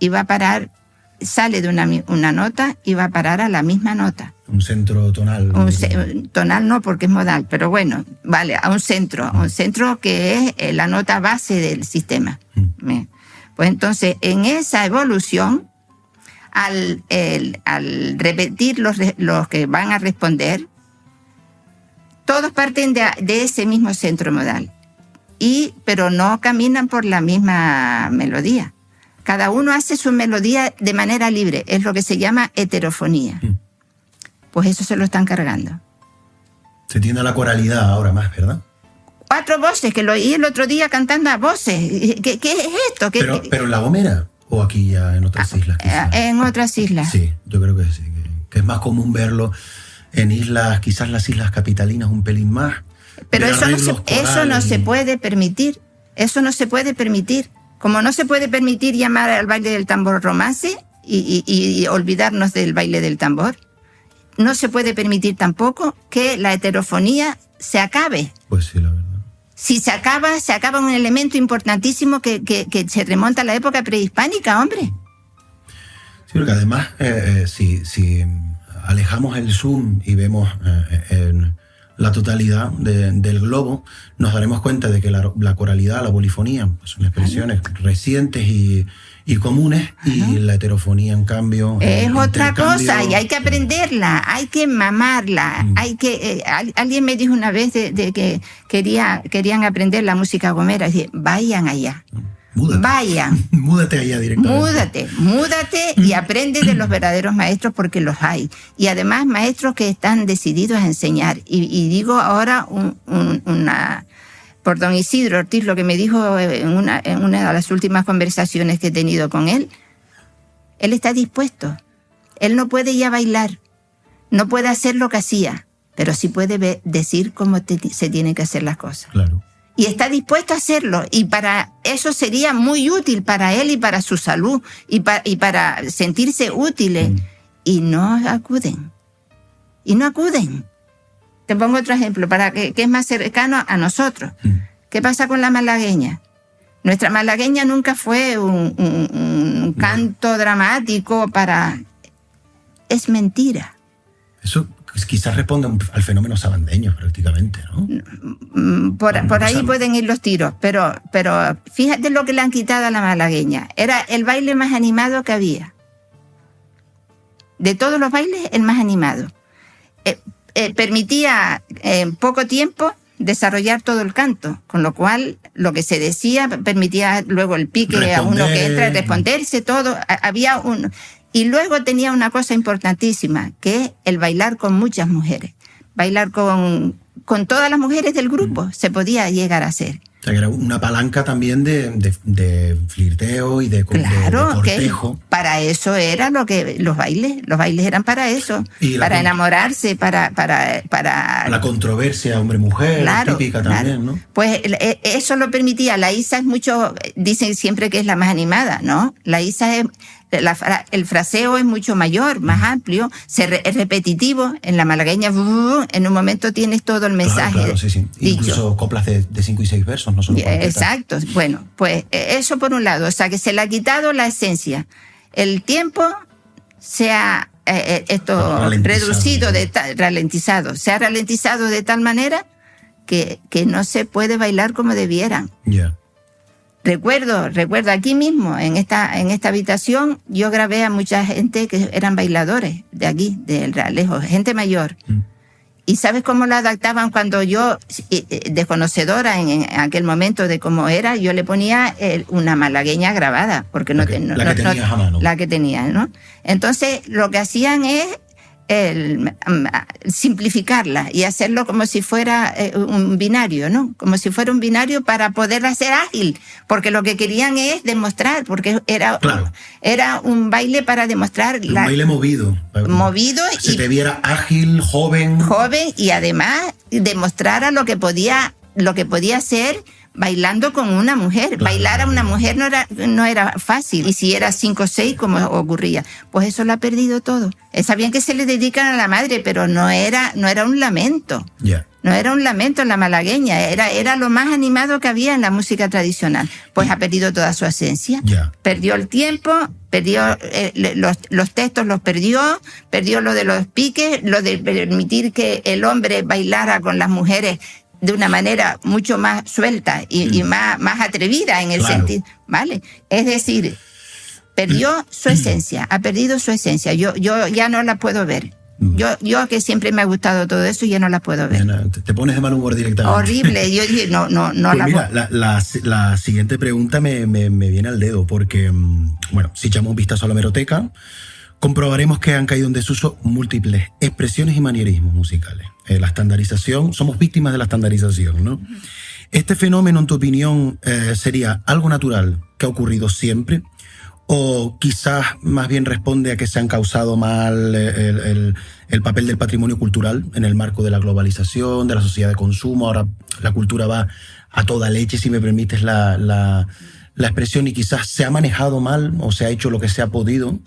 y va a parar, sale de una nota y va a parar a la misma nota. Un centro tonal. Tonal no, porque es modal, pero bueno, vale, a un centro que es la nota base del sistema. Pues entonces, en esa evolución, al repetir los que van a responder, todos parten de ese mismo centro modal, pero no caminan por la misma melodía. Cada uno hace su melodía de manera libre, es lo que se llama heterofonía. Pues eso se lo están cargando. Se tiende a la coralidad ahora más, ¿verdad? 4 voces, que lo oí el otro día cantando a voces. ¿Qué es esto? ¿Pero en La Gomera o aquí ya en otras islas? Quizás? En otras islas. Sí, yo creo que sí, que es más común verlo en islas, quizás las islas capitalinas un pelín más. Pero eso no se puede permitir. Eso no se puede permitir. Como no se puede permitir llamar al baile del tambor romance y olvidarnos del baile del tambor, no se puede permitir tampoco que la heterofonía se acabe. Pues sí, la verdad. Si se acaba un elemento importantísimo que se remonta a la época prehispánica, hombre. Sí, porque además, si alejamos el zoom y vemos en la totalidad del globo, nos daremos cuenta de que la coralidad, la polifonía, pues son expresiones recientes y y comunes, y la heterofonía, en cambio, es otra cosa, y hay que aprenderla, hay que mamarla, hay que alguien me dijo una vez de que querían aprender la música gomera, y dije, vayan allá. Múdate. Vayan. Múdate allá directamente. Múdate y aprende de los verdaderos maestros, porque los hay. Y además maestros que están decididos a enseñar. Y digo ahora por don Isidro Ortiz, lo que me dijo en una de las últimas conversaciones que he tenido con él. Él está dispuesto. Él no puede ya bailar, no puede hacer lo que hacía, pero sí puede decir cómo se tienen que hacer las cosas. Claro. Y está dispuesto a hacerlo, y para eso sería muy útil para él y para su salud, y para sentirse útiles, y no acuden. Te pongo otro ejemplo, para que es más cercano a nosotros. ¿Qué pasa con la malagueña? Nuestra malagueña nunca fue un canto dramático Es mentira. Eso quizás responde al fenómeno sabandeño, prácticamente, ¿no? Por ahí pueden ir los tiros, pero fíjate lo que le han quitado a la malagueña. Era el baile más animado que había. De todos los bailes, el más animado. Permitía en poco tiempo desarrollar todo el canto, con lo cual lo que se decía permitía luego el pique a uno que entra, responderse todo. Había y luego tenía una cosa importantísima, que es el bailar con muchas mujeres. Bailar con todas las mujeres del grupo se podía llegar a hacer. O sea, que era una palanca también de flirteo y de cortejo. Que para eso era lo que los bailes eran para eso, para enamorarse, para la controversia hombre-mujer, típica también, ¿no? Pues eso lo permitía. La Isa es mucho, dicen siempre que es la más animada, ¿no? La Isa es el fraseo es mucho mayor, más amplio, es repetitivo. En la malagueña, en un momento tienes todo el mensaje. Claro, sí. Incluso coplas de 5 y 6 versos, no solo completas. Exacto. Bueno, pues eso por un lado. O sea, que se le ha quitado la esencia. El tiempo se ha ralentizado. Se ha ralentizado de tal manera que no se puede bailar como debieran. Yeah. Recuerdo aquí mismo, en esta habitación, yo grabé a mucha gente que eran bailadores de aquí, del Realejo, gente mayor. ¿Y sabes cómo lo adaptaban cuando yo, desconocedora en aquel momento de cómo era, yo le ponía una malagueña grabada? Porque la que tenías a mano. La que tenía, ¿no? Entonces, lo que hacían es simplificarla y hacerlo como si fuera un binario, ¿no? Como si fuera un binario para poder hacer ágil, porque lo que querían es demostrar, porque era un baile para demostrar. Un baile movido. Se te viera ágil, joven, y además demostrara lo que podía ser bailando con una mujer. Claro. Bailar a una mujer no era fácil. Y si era 5 o 6, como ocurría, pues eso lo ha perdido todo. Está bien que se le dedican a la madre, pero no era un lamento. Yeah. No era un lamento en la malagueña, era lo más animado que había en la música tradicional. Pues ha perdido toda su esencia. Yeah. Perdió el tiempo, perdió los textos, los perdió lo de los piques, lo de permitir que el hombre bailara con las mujeres de una manera mucho más suelta y más atrevida en el sentido, ¿vale? Es decir, perdió su esencia, ha perdido su esencia. Yo ya no la puedo ver. Yo que siempre me ha gustado todo eso, ya no la puedo ver. Te pones de mal humor directamente. Horrible. Yo dije, no pues mira, la siguiente pregunta me viene al dedo, porque, bueno, si echamos un vistazo a la hemeroteca, comprobaremos que han caído en desuso múltiples expresiones y manierismos musicales. La estandarización, somos víctimas de la estandarización, ¿no? ¿Este fenómeno, en tu opinión, sería algo natural que ha ocurrido siempre? ¿O quizás más bien responde a que se han causado mal el papel del patrimonio cultural en el marco de la globalización, de la sociedad de consumo? Ahora la cultura va a toda leche, si me permites la expresión, y quizás se ha manejado mal o se ha hecho lo que se ha podido.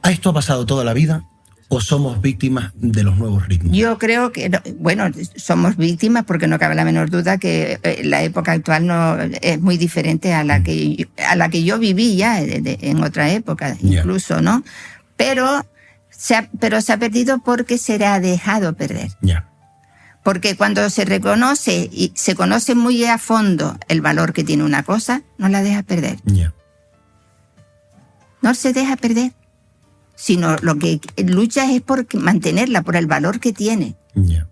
¿Esto ha pasado toda la vida? ¿O somos víctimas de los nuevos ritmos? Yo creo que, bueno, somos víctimas porque no cabe la menor duda que la época actual no es muy diferente a la que yo viví ya en otra época, incluso, ¿no? Pero se ha perdido porque se le ha dejado perder. Porque cuando se reconoce y se conoce muy a fondo el valor que tiene una cosa, no la deja perder. no se deja perder, sino lo que lucha es por mantenerla, por el valor que tiene. Yeah.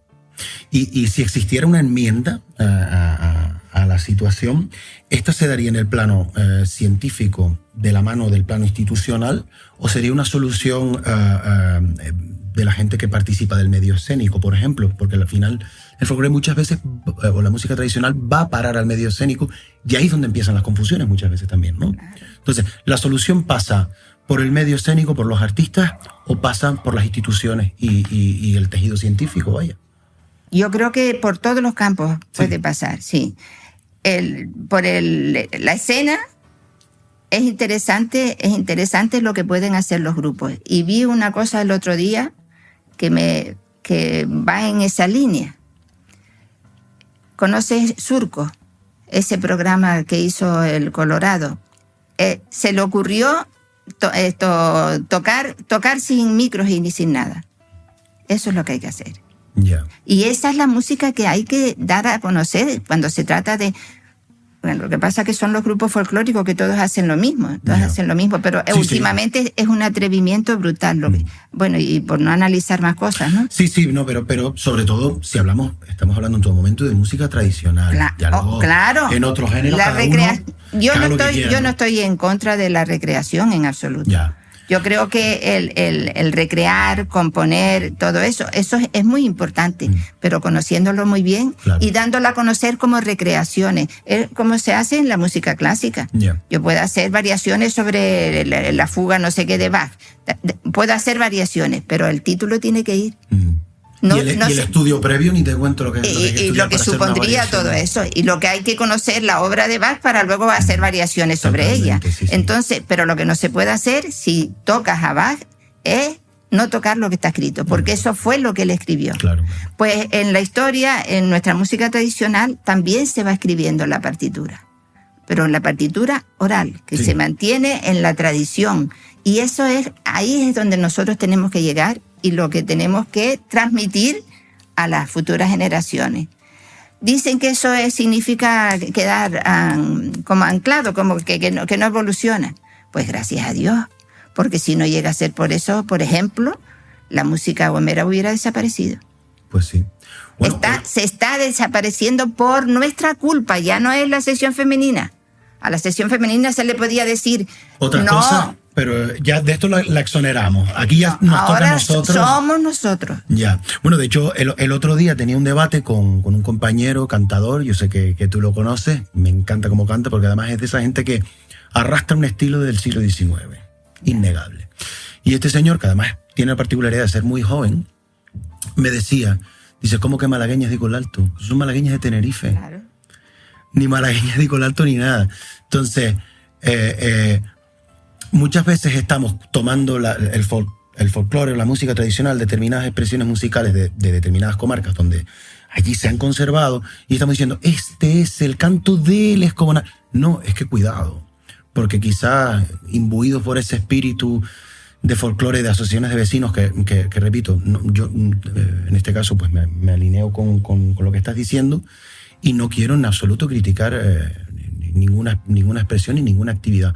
Y si existiera una enmienda a la situación, ¿esta se daría en el plano científico de la mano del plano institucional o sería una solución de la gente que participa del medio escénico, por ejemplo? Porque al final el folclore muchas veces, o la música tradicional, va a parar al medio escénico y ahí es donde empiezan las confusiones muchas veces también, ¿no? Claro. Entonces, ¿la solución pasa por el medio escénico, por los artistas, o pasa por las instituciones y el tejido científico, vaya? Yo creo que por todos los campos puede pasar, sí. La escena es interesante lo que pueden hacer los grupos. Y vi una cosa el otro día que va en esa línea. ¿Conoces Surco? Ese programa que hizo el Colorado. Se le ocurrió tocar sin micros y ni sin nada. Eso es lo que hay que hacer. Yeah. Y esa es la música que hay que dar a conocer cuando se trata de... Bueno, lo que pasa es que son los grupos folclóricos que todos hacen lo mismo, pero sí, últimamente es un atrevimiento brutal. Bueno, y por no analizar más cosas, ¿no? Sí, no, pero sobre todo, si estamos hablando en todo momento de música tradicional. Claro. En otros géneros, yo no estoy en contra de la recreación en absoluto. Ya. Yo creo que el recrear, componer, todo eso es muy importante, pero conociéndolo muy bien, claro, y dándolo a conocer como recreaciones, como se hace en la música clásica. Yeah. Yo puedo hacer variaciones sobre la fuga no sé qué de Bach, puedo hacer variaciones, pero el título tiene que ir. Y el estudio previo, ni te cuento lo que y lo que supondría todo eso, y lo que hay que conocer la obra de Bach para luego hacer variaciones sobre ella. Sí. Entonces, pero lo que no se puede hacer si tocas a Bach es no tocar lo que está escrito, porque eso fue lo que él escribió. Claro. Pues en la historia, en nuestra música tradicional, también se va escribiendo la partitura, pero en la partitura oral, que se mantiene en la tradición. Y ahí es donde nosotros tenemos que llegar y lo que tenemos que transmitir a las futuras generaciones. Dicen que eso significa quedar como anclado, como que no evoluciona. Pues gracias a Dios, porque si no llega a ser por eso, por ejemplo, la música gomera hubiera desaparecido. Pues sí. Bueno, se está desapareciendo por nuestra culpa, ya no es la sección femenina. A la sección femenina se le podía decir otra cosa, pero ya de esto la exoneramos. Aquí ya nos toca a nosotros. Somos nosotros. Ya. Bueno, de hecho, el otro día tenía un debate con un compañero cantador, yo sé que tú lo conoces, me encanta cómo canta, porque además es de esa gente que arrastra un estilo del siglo XIX, innegable. Y este señor, que además tiene la particularidad de ser muy joven, me decía, dice, ¿cómo que malagueñas de Colalto? Son malagueñas de Tenerife. Claro. Ni malagueñas de Colalto ni nada. Entonces, muchas veces estamos tomando el folclore o la música tradicional, determinadas expresiones musicales de determinadas comarcas donde allí se han conservado y estamos diciendo, este es el canto del Escobonar. No, es que cuidado, porque quizás imbuidos por ese espíritu de folclore de asociaciones de vecinos que repito, yo en este caso pues me alineo con lo que estás diciendo y no quiero en absoluto criticar ninguna expresión y ninguna actividad.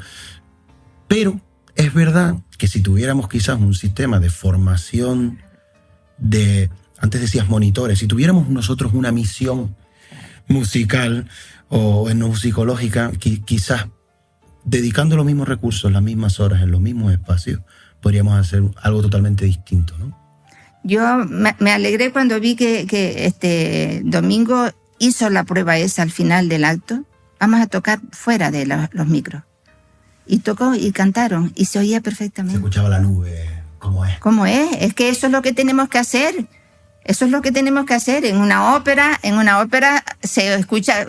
Pero es verdad que si tuviéramos quizás un sistema de formación antes decías monitores, si tuviéramos nosotros una misión musical o musicológica, quizás dedicando los mismos recursos, las mismas horas, en los mismos espacios, podríamos hacer algo totalmente distinto, ¿no? Yo me alegré cuando vi que este domingo hizo la prueba esa al final del acto. Vamos a tocar fuera de los micros. Y tocó y cantaron y se oía perfectamente. Se escuchaba la nube, ¿cómo es? ¿Cómo es? Es que eso es lo que tenemos que hacer. Eso es lo que tenemos que hacer. En una ópera se escucha,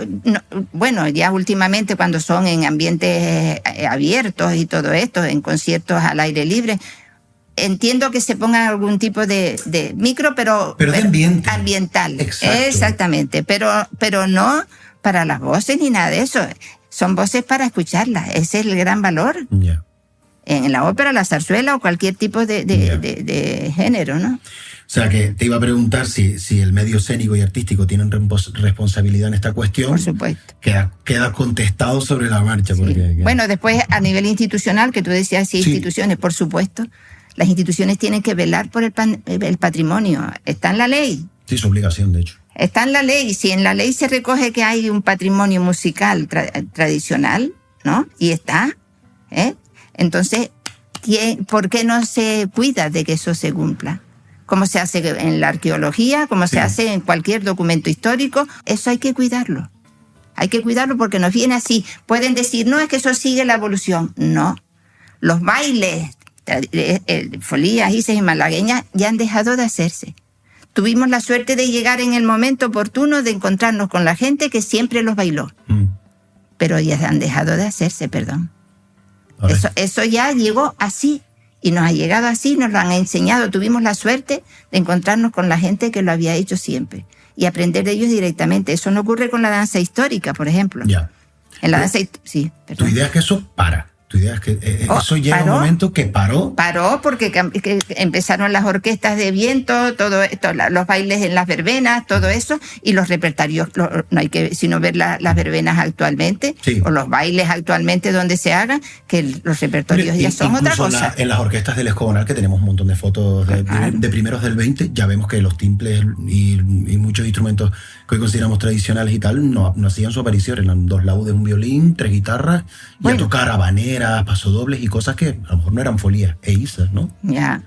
bueno, ya últimamente cuando son en ambientes abiertos y todo esto, en conciertos al aire libre, entiendo que se ponga algún tipo de micro, pero de ambiente. Ambiental. Exacto. Exactamente, pero no para las voces ni nada de eso. Son voces para escucharlas. Ese es el gran valor. Yeah. En la ópera, la zarzuela o cualquier tipo de género, ¿no? sea, que te iba a preguntar si el medio escénico y artístico tienen responsabilidad en esta cuestión. Por supuesto. Queda contestado sobre la marcha. Sí. Porque, bueno, después a nivel institucional, que tú decías, sí, instituciones, por supuesto. Las instituciones tienen que velar por el patrimonio. Está en la ley. Sí, es obligación, de hecho. Está en la ley. Si en la ley se recoge que hay un patrimonio musical tradicional, ¿no? Y está, entonces, ¿por qué no se cuida de que eso se cumpla? Como se hace en la arqueología, como se hace en cualquier documento histórico, eso hay que cuidarlo. Hay que cuidarlo porque nos viene así. Pueden decir, no, es que eso sigue la evolución. No. Los bailes, folías, ises y malagueñas ya han dejado de hacerse. Tuvimos la suerte de llegar en el momento oportuno de encontrarnos con la gente que siempre los bailó. Pero ya han dejado de hacerse, perdón. Eso ya llegó así. Y nos ha llegado así, nos lo han enseñado. Tuvimos la suerte de encontrarnos con la gente que lo había hecho siempre y aprender de ellos directamente. Eso no ocurre con la danza histórica, por ejemplo. Ya. En la danza sí, perdón. Tu idea es que eso para. Tu idea es que eso llega paró. un momento que paró. Paró porque que empezaron las orquestas de viento, todo esto, los bailes en las verbenas, todo eso, y los repertorios. No hay que sino ver las verbenas actualmente, o los bailes actualmente donde se hagan, que los repertorios ya son otra cosa. En las orquestas del Escogonal, que tenemos un montón de fotos de primeros del 20, ya vemos que los timples y muchos instrumentos que hoy consideramos tradicionales y tal, no hacían su aparición. Eran 2 laúdes, un violín, 3 guitarras, y a tocar habaneras, pasodobles y cosas que a lo mejor no eran folías e isas, ¿no? Ya,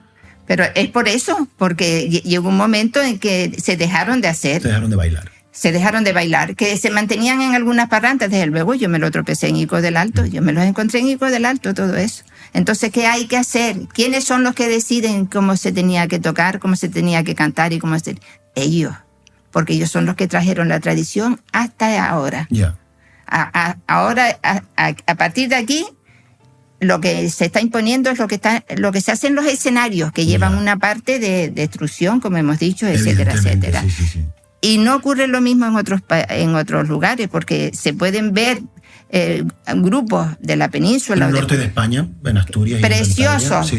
pero es por eso, porque llegó un momento en que se dejaron de hacer. Se dejaron de bailar. Se dejaron de bailar, que se mantenían en algunas parrandas, desde luego yo me lo tropecé en Ico del Alto, yo me los encontré en Ico del Alto, todo eso. Entonces, ¿qué hay que hacer? ¿Quiénes son los que deciden cómo se tenía que tocar, cómo se tenía que cantar y cómo se... Ellos, porque ellos son los que trajeron la tradición hasta ahora. Ya. Ahora, a partir de aquí, lo que se está imponiendo es lo que se hace en los escenarios, que llevan una parte de destrucción, como hemos dicho, etcétera, etcétera. Sí. Y no ocurre lo mismo en otros lugares, porque se pueden ver grupos de la península. En el norte de España, en Asturias. Preciosos.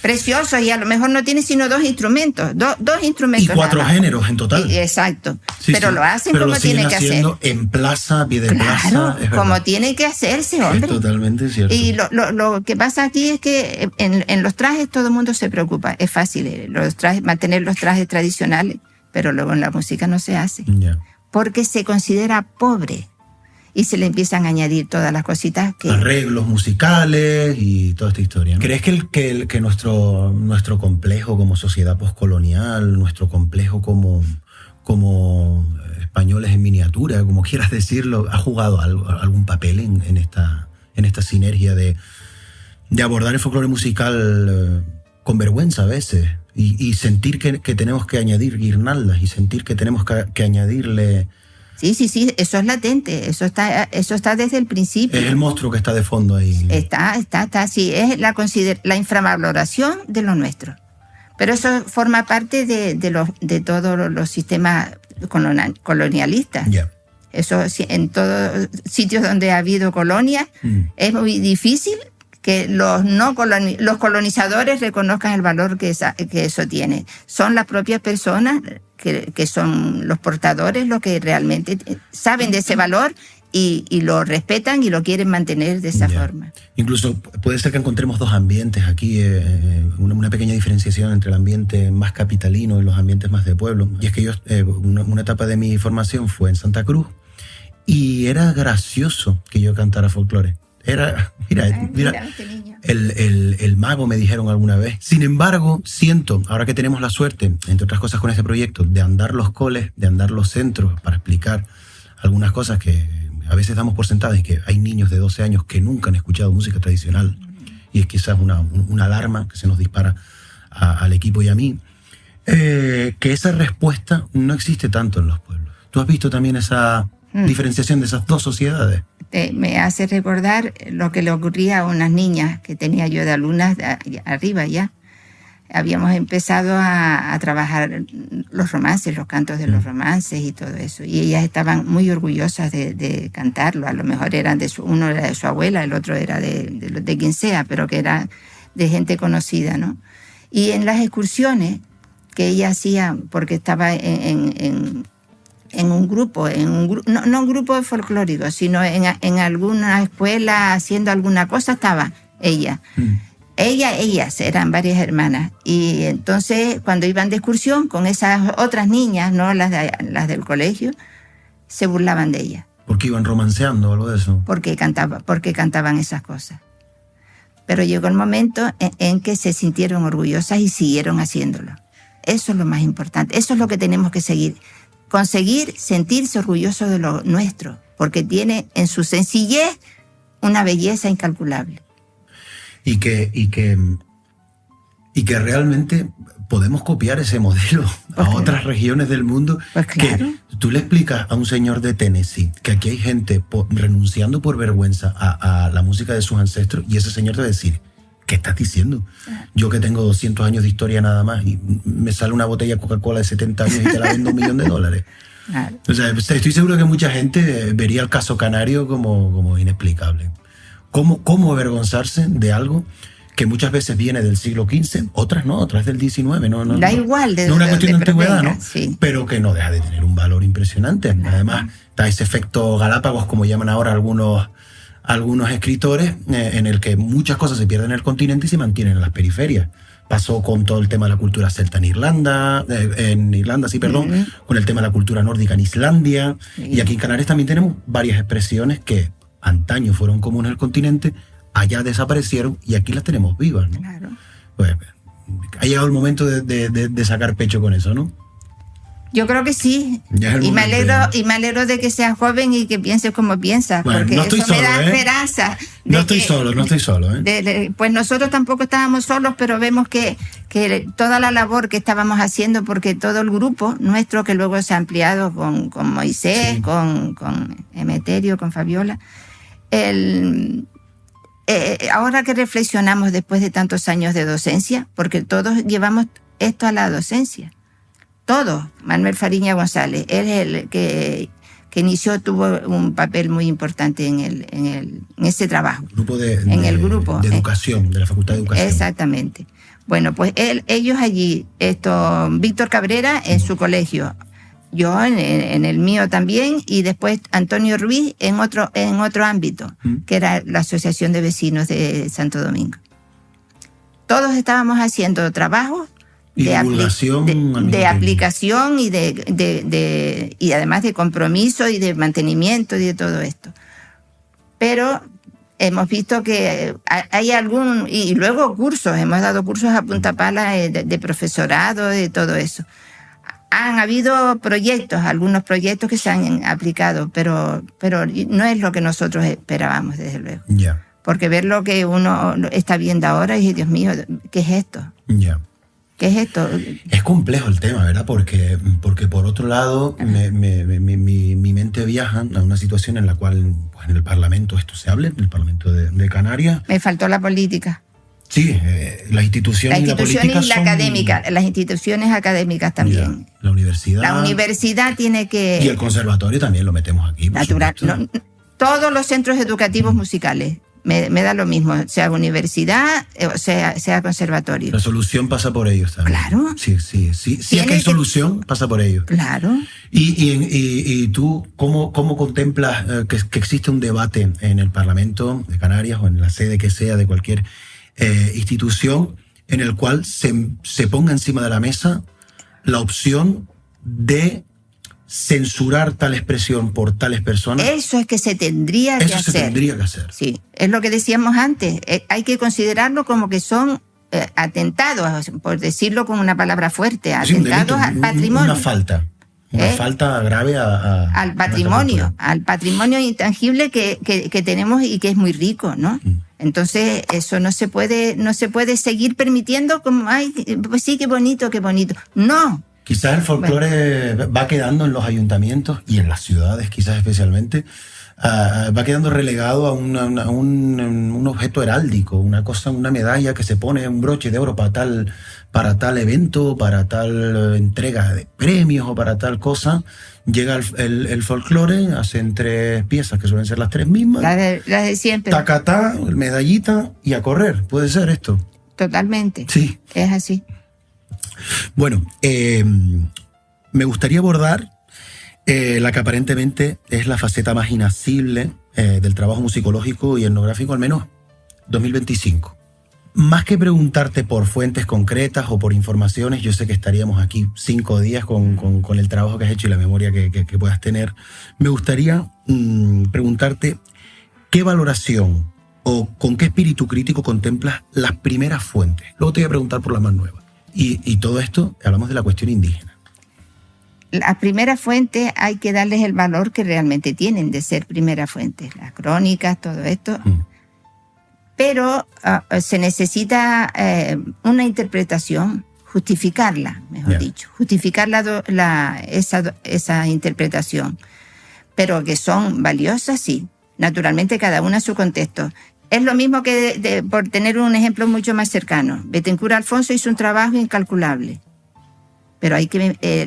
Preciosos, y a lo mejor no tienen sino 2 instrumentos. Dos instrumentos. Y 4 géneros en total. Exacto. Pero lo hacen como tiene que hacer. En plaza, pie de plaza. Como tiene que hacerse, hombre. Es totalmente cierto. Y lo que pasa aquí es que en los trajes todo el mundo se preocupa. Es fácil mantener los trajes tradicionales, pero luego en la música no se hace. Porque se considera pobre. Y se le empiezan a añadir todas las cositas que... Arreglos musicales y toda esta historia, ¿no? ¿Crees que nuestro complejo como sociedad postcolonial, nuestro complejo como españoles en miniatura, como quieras decirlo, ha jugado algún papel en esta sinergia de abordar el folclore musical con vergüenza a veces y sentir que tenemos que añadir guirnaldas y sentir que tenemos que añadirle... Sí, eso es latente, eso está desde el principio. Es el monstruo que está de fondo ahí. Está, sí, es la infravaloración de lo nuestro. Pero eso forma parte de todos los sistemas colonialistas. Eso, en todos sitios donde ha habido colonia, es muy difícil que los colonizadores reconozcan el valor que eso tiene. Son las propias personas que son los portadores los que realmente saben de ese valor y lo respetan y lo quieren mantener de esa forma. Incluso puede ser que encontremos 2 ambientes aquí, una pequeña diferenciación entre el ambiente más capitalino y los ambientes más de pueblo. Y es que yo, una etapa de mi formación fue en Santa Cruz y era gracioso que yo cantara folclore. Mira, este niño. El mago, me dijeron alguna vez. Sin embargo, siento, ahora que tenemos la suerte, entre otras cosas con este proyecto, de andar los coles, de andar los centros para explicar algunas cosas que a veces damos por sentadas y que hay niños de 12 años que nunca han escuchado música tradicional y es quizás una alarma que se nos dispara al equipo y a mí, que esa respuesta no existe tanto en los pueblos. ¿Tú has visto también esa diferenciación de esas 2 sociedades? Me hace recordar lo que le ocurría a unas niñas que tenía yo de alumnas arriba ya. Habíamos empezado a trabajar los romances, los cantos de los romances y todo eso. Y ellas estaban muy orgullosas de cantarlo. A lo mejor uno era de su abuela, el otro era de quien sea, pero que era de gente conocida, ¿no? Y en las excursiones que ella hacía, porque estaba en un grupo, no un grupo folclórico, sino en alguna escuela haciendo alguna cosa estaba ella. Ellas eran varias hermanas, y entonces cuando iban de excursión con esas otras niñas, no las del colegio, se burlaban de ella. ¿Por qué iban romanceando o algo de eso? Porque cantaban esas cosas. Pero llegó el momento en que se sintieron orgullosas y siguieron haciéndolo. Eso es lo más importante, eso es lo que tenemos que seguir. Conseguir sentirse orgulloso de lo nuestro, porque tiene en su sencillez una belleza incalculable. Y que realmente podemos copiar ese modelo a otras regiones del mundo. Pues claro. Que tú le explicas a un señor de Tennessee que aquí hay gente renunciando por vergüenza a la música de sus ancestros, y ese señor te va a decir, ¿qué estás diciendo? Yo que tengo 200 años de historia nada más y me sale una botella de Coca-Cola de 70 años y te la vendo $1 millón. Claro. O sea, estoy seguro que mucha gente vería el caso canario como inexplicable. ¿Cómo avergonzarse de algo que muchas veces viene del siglo XV, otras no, otras del XIX? Da igual de no una cuestión de antigüedad, ¿no? Sí. Pero que no deja de tener un valor impresionante. Además, está ese efecto Galápagos, como llaman ahora algunos escritores, en el que muchas cosas se pierden en el continente y se mantienen en las periferias. Pasó con todo el tema de la cultura celta en Irlanda, con el tema de la cultura nórdica en Islandia, y aquí en Canarias también tenemos varias expresiones que antaño fueron comunes en el continente, allá desaparecieron y aquí las tenemos vivas, ¿no? Claro. Pues ha llegado el momento de sacar pecho con eso, ¿no? Yo creo que sí. Y me alegro de que seas joven y que pienses como piensas, bueno, porque no estoy eso solo, me da esperanza. No estoy solo. Pues nosotros tampoco estábamos solos, pero vemos que toda la labor que estábamos haciendo, porque todo el grupo nuestro, que luego se ha ampliado con Moisés, sí, con Emeterio, con Fabiola, ahora que reflexionamos después de tantos años de docencia, porque todos llevamos esto a la docencia. Todos. Manuel Fariña González, él es el que inició, tuvo un papel muy importante en ese trabajo. En el grupo de educación, de la Facultad de Educación. Exactamente. Bueno, pues ellos allí, Víctor Cabrera en su colegio, yo en el mío también, y después Antonio Ruiz en otro ámbito, que era la Asociación de Vecinos de Santo Domingo. Todos estábamos haciendo trabajos de aplicación y además de compromiso y de mantenimiento y de todo esto. Pero hemos visto que hay y luego cursos, hemos dado cursos a punta pala de profesorado, de todo eso. Han habido algunos proyectos que se han aplicado, pero no es lo que nosotros esperábamos, desde luego. Yeah. Porque ver lo que uno está viendo ahora y, Dios mío, ¿qué es esto? Yeah. ¿Qué es esto? Es complejo el tema, ¿verdad? Porque por otro lado, mi mente viaja a una situación en la cual, pues, en el Parlamento esto se hable, en el Parlamento de Canarias. Me faltó la política. Sí, las instituciones y la política son... académica, las instituciones académicas también. Mira, la universidad... La universidad tiene que... Y el conservatorio también lo metemos aquí. Natural. No, todos los centros educativos musicales. Me da lo mismo, sea universidad o sea conservatorio. La solución pasa por ellos también. Claro. Sí, es que hay solución, pasa por ellos. Claro. Y tú, ¿cómo contemplas que existe un debate en el Parlamento de Canarias o en la sede que sea de cualquier institución en el cual se ponga encima de la mesa la opción de censurar tal expresión por tales personas? Eso es que se tendría que hacer. Eso se tendría que hacer. Sí, es lo que decíamos antes. Hay que considerarlo como que son atentados, por decirlo con una palabra fuerte, atentados al patrimonio. Una falta grave al patrimonio intangible que tenemos y que es muy rico, ¿no? Entonces eso no se puede seguir permitiendo como, ay, pues sí, qué bonito. No. Quizás el folclore va quedando en los ayuntamientos y en las ciudades, quizás especialmente, va quedando relegado a un objeto heráldico, una medalla que se pone, un broche de oro para tal evento, para tal entrega de premios o para tal cosa. Llega el folclore, hacen 3 piezas que suelen ser las 3 mismas. Las de siempre. Tacatá, medallita y a correr. ¿Puede ser esto? Totalmente. Sí. Es así. Bueno, me gustaría abordar la que aparentemente es la faceta más inacible del trabajo musicológico y etnográfico, al menos 2025. Más que preguntarte por fuentes concretas o por informaciones, yo sé que estaríamos aquí 5 días con el trabajo que has hecho y la memoria que puedas tener. Me gustaría preguntarte qué valoración o con qué espíritu crítico contemplas las primeras fuentes. Luego te voy a preguntar por las más nuevas. Y todo esto, hablamos de la cuestión indígena. Las primeras fuentes hay que darles el valor que realmente tienen de ser primeras fuentes. Las crónicas, todo esto... Pero se necesita una interpretación, justificarla, mejor dicho, justificar esa interpretación. Pero que son valiosas, sí. Naturalmente, cada una a su contexto. Es lo mismo que, por tener un ejemplo mucho más cercano, Betancur Alfonso hizo un trabajo incalculable. Pero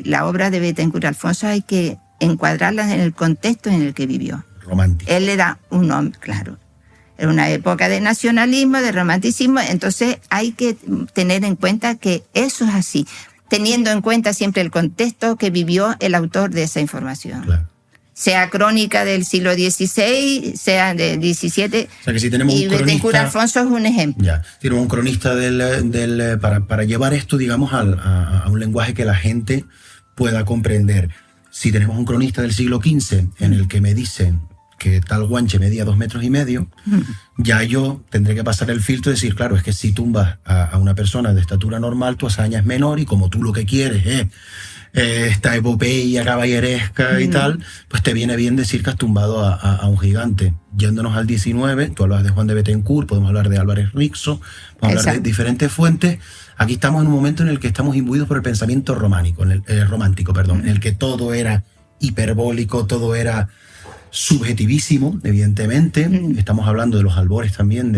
la obra de Betancur Alfonso hay que encuadrarla en el contexto en el que vivió. Romántico. Él era un hombre, claro. Era una época de nacionalismo, de romanticismo, entonces hay que tener en cuenta que eso es así, teniendo en cuenta siempre el contexto que vivió el autor de esa información. Claro. Sea crónica del siglo XVI, sea del XVII, o sea que si tenemos y Betancur Alfonso es un ejemplo. Ya, tenemos un cronista para llevar esto, digamos, a un lenguaje que la gente pueda comprender. Si tenemos un cronista del siglo XV en el que me dicen que tal guanche medía 2,5 metros, ya yo tendré que pasar el filtro y decir, claro, es que si tumbas a una persona de estatura normal, tu hazaña es menor y como tú lo que quieres es esta epopeya caballeresca y tal, pues te viene bien decir que has tumbado a un gigante. Yéndonos al 19, tú hablas de Juan de Betancur, podemos hablar de Álvarez Rixo, podemos hablar de diferentes fuentes. Aquí estamos en un momento en el que estamos imbuidos por el pensamiento romántico, en el que todo era hiperbólico, todo era subjetivísimo, evidentemente. Estamos hablando de los albores también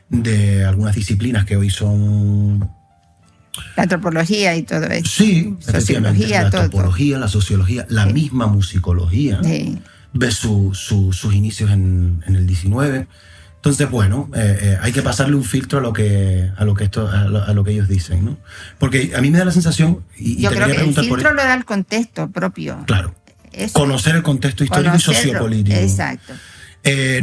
de algunas disciplinas que hoy son... La antropología y todo eso. Sí, sociología, la antropología, la sociología, la misma musicología. Ve sus inicios en el 19. Entonces, bueno, hay que pasarle un filtro a lo que ellos dicen, ¿no? Porque a mí me da la sensación... Yo creo que el filtro lo da el contexto propio. Claro. Conocer el contexto histórico y sociopolítico. Exacto.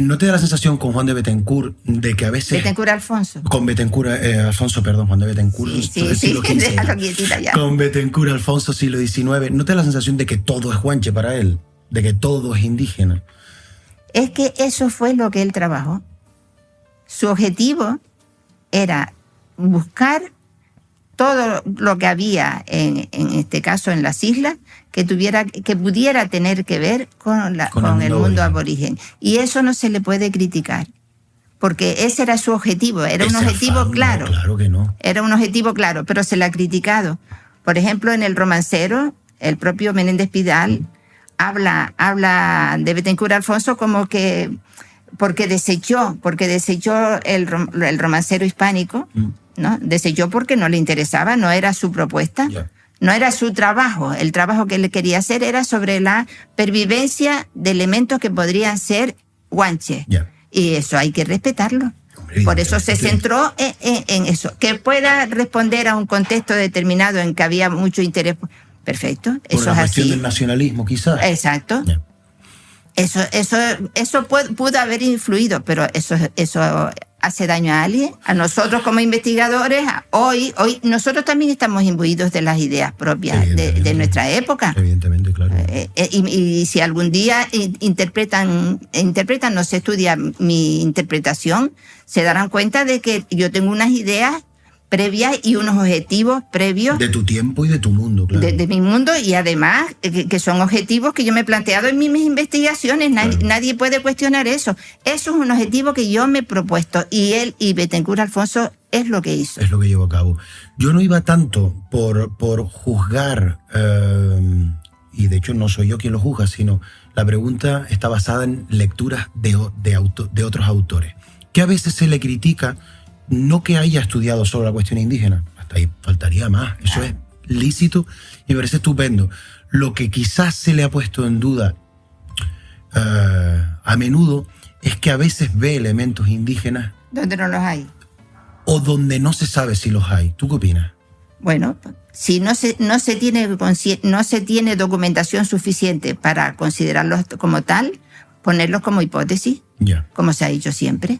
¿No te da la sensación con Juan de Betancur de que a veces... Betancur Alfonso. Con Betancur Alfonso, perdón, Juan de Betancur, siglo XV. Con Betancur Alfonso, siglo XIX. ¿No te da la sensación de que todo es guanche para él? De que todo es indígena. Es que eso fue lo que él trabajó. Su objetivo era buscar todo lo que había, en este caso en las islas, que pudiera tener que ver con el mundo aborigen. Y eso no se le puede criticar, porque ese era su objetivo, era un objetivo claro. No, claro que no. Era un objetivo claro, pero se le ha criticado. Por ejemplo, en el Romancero, el propio Menéndez Pidal habla de Betancur Alfonso como que porque desechó el romancero hispánico, ¿no? Desechó porque no le interesaba, no era su propuesta, no era su trabajo. El trabajo que él quería hacer era sobre la pervivencia de elementos que podrían ser guanches. Y eso hay que respetarlo. Por eso se centró en eso. Que pueda responder a un contexto determinado en que había mucho interés. Perfecto, eso es así. Por la cuestión del nacionalismo, quizás. Exacto. Eso pudo haber influido, pero eso hace daño a alguien. A nosotros como investigadores, hoy nosotros también estamos imbuidos de las ideas propias de nuestra época. Evidentemente, claro. Y si algún día interpretan, no se estudia mi interpretación, se darán cuenta de que yo tengo unas ideas previas y unos objetivos previos. De tu tiempo y de tu mundo, claro. De mi mundo, y además que son objetivos que yo me he planteado en mis investigaciones. Nadie puede cuestionar eso. Eso es un objetivo que yo me he propuesto, y él y Betancur Alfonso es lo que hizo. Es lo que llevó a cabo. Yo no iba tanto por juzgar, y de hecho no soy yo quien lo juzga, sino la pregunta está basada en lecturas de otros autores, que a veces se le critica. No que haya estudiado solo la cuestión indígena, hasta ahí faltaría más, eso es lícito y me parece estupendo. Lo que quizás se le ha puesto en duda a menudo es que a veces ve elementos indígenas donde no los hay. O donde no se sabe si los hay. ¿Tú qué opinas? Bueno, si no se tiene documentación suficiente para considerarlos como tal, ponerlos como hipótesis, como se ha hecho siempre.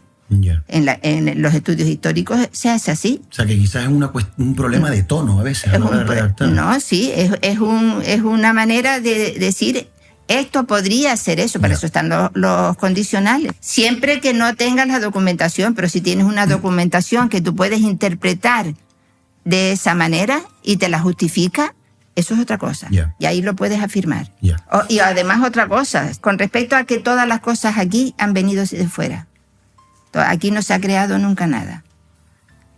En los estudios históricos se hace así. O sea, que quizás es un problema de tono a veces a la hora de redactar. No, sí, es una manera de decir, esto podría ser eso, para eso están los condicionales. Siempre que no tengas la documentación, pero si tienes una documentación que tú puedes interpretar de esa manera y te la justifica, eso es otra cosa. Y ahí lo puedes afirmar. Y además otra cosa, con respecto a que todas las cosas aquí han venido de fuera. Aquí no se ha creado nunca nada.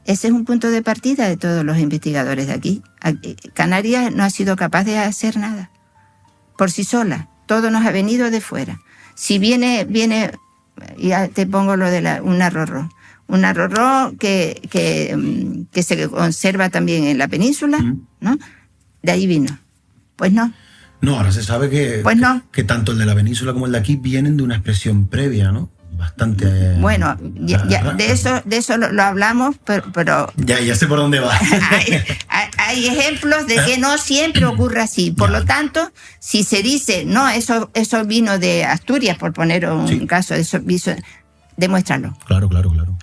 Ese es un punto de partida de todos los investigadores de aquí. Canarias no ha sido capaz de hacer nada por sí sola. Todo nos ha venido de fuera. Si viene, ya te pongo lo de un arrorró. Un arrorró que se conserva también en la península, ¿no? De ahí vino. Pues no. No, ahora se sabe que tanto el de la península como el de aquí vienen de una expresión previa, ¿no? Bastante... Bueno, de eso lo hablamos, pero Ya sé por dónde va. hay ejemplos de que no siempre ocurre así. Por lo tanto, si se dice, no, eso vino de Asturias, por poner un caso, demuéstralo. Claro.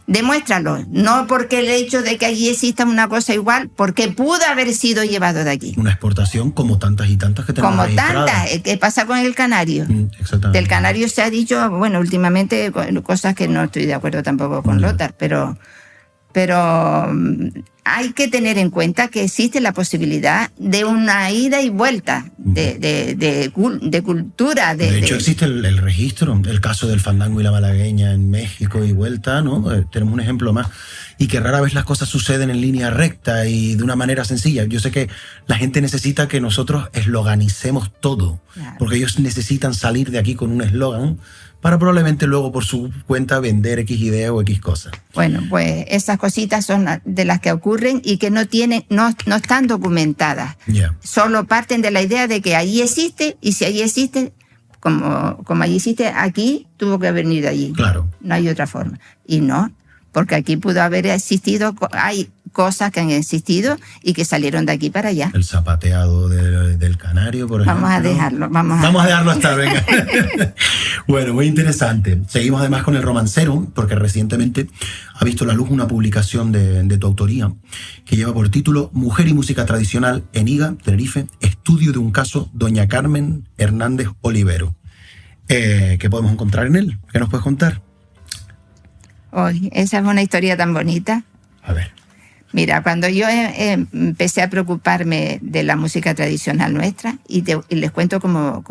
Demuéstralo. No porque el hecho de que allí exista una cosa igual, porque pudo haber sido llevado de aquí. Una exportación como tantas y tantas que tenemos Como registradas. tantas. ¿Qué pasa con el canario? Exactamente. Del canario se ha dicho, bueno, últimamente cosas que no estoy de acuerdo tampoco con Lothar, pero hay que tener en cuenta que existe la posibilidad de una ida y vuelta de cultura. De hecho, existe el registro, el caso del fandango y la malagueña en México y vuelta, ¿no? Tenemos un ejemplo más. Y que rara vez las cosas suceden en línea recta y de una manera sencilla. Yo sé que la gente necesita que nosotros esloganicemos todo, porque ellos necesitan salir de aquí con un eslogan para probablemente luego por su cuenta vender X idea o X cosa. Bueno, pues esas cositas son de las que ocurren y que no están documentadas. Solo parten de la idea de que allí existe, y si allí existe, como allí existe, aquí tuvo que venir de allí. Claro. No hay otra forma. Y no, porque aquí pudo haber existido, hay cosas que han existido y que salieron de aquí para allá. El zapateado del canario, por ejemplo. Vamos a dejarlo. Vamos a dejarlo hasta, venga. Bueno, muy interesante. Seguimos además con el romancero, porque recientemente ha visto la luz una publicación de tu autoría que lleva por título Mujer y música tradicional en Iga, Tenerife, estudio de un caso Doña Carmen Hernández Olivero. ¿Qué podemos encontrar en él? ¿Qué nos puedes contar? Esa es una historia tan bonita. A ver. Mira, cuando yo empecé a preocuparme de la música tradicional nuestra, y les cuento cómo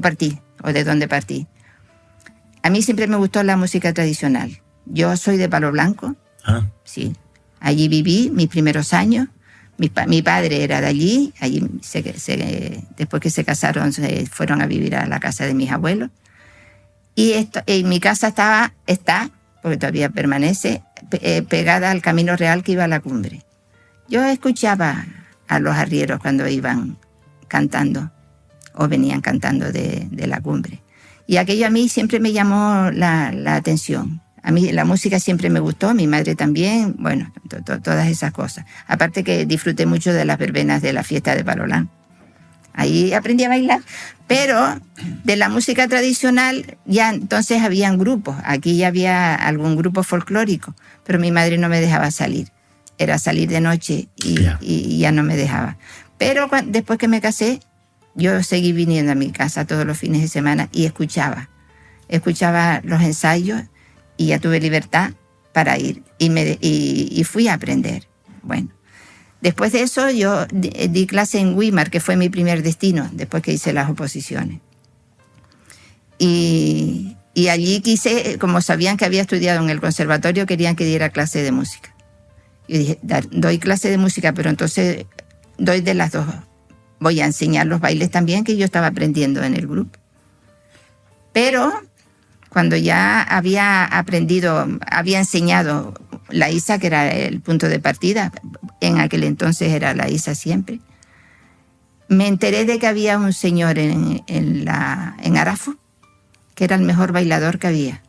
partí, o de dónde partí. A mí siempre me gustó la música tradicional. Yo soy de Palo Blanco. Sí. Allí viví mis primeros años. Mi padre era de allí. Después que se casaron, se fueron a vivir a la casa de mis abuelos. Y mi casa está, porque todavía permanece, pegada al camino real que iba a la cumbre. Yo escuchaba a los arrieros cuando iban cantando o venían cantando de la cumbre. Y aquello a mí siempre me llamó la atención. A mí la música siempre me gustó, mi madre también, bueno, todas esas cosas. Aparte que disfruté mucho de las verbenas de la fiesta de Palo Blanco. Ahí aprendí a bailar, pero de la música tradicional ya entonces habían grupos. Aquí ya había algún grupo folclórico, pero mi madre no me dejaba salir. Era salir de noche y ya no me dejaba. Pero después que me casé, yo seguí viniendo a mi casa todos los fines de semana y escuchaba los ensayos y ya tuve libertad para ir y fui a aprender. Bueno. Después de eso yo di clase en Weimar, que fue mi primer destino, después que hice las oposiciones. Y allí quise, como sabían que había estudiado en el conservatorio, querían que diera clase de música. Yo dije, doy clase de música, pero entonces doy de las dos. Voy a enseñar los bailes también, que yo estaba aprendiendo en el grupo. Pero cuando ya había enseñado la ISA, que era el punto de partida, en aquel entonces era la ISA siempre, me enteré de que había un señor en Arafo, que era el mejor bailador que había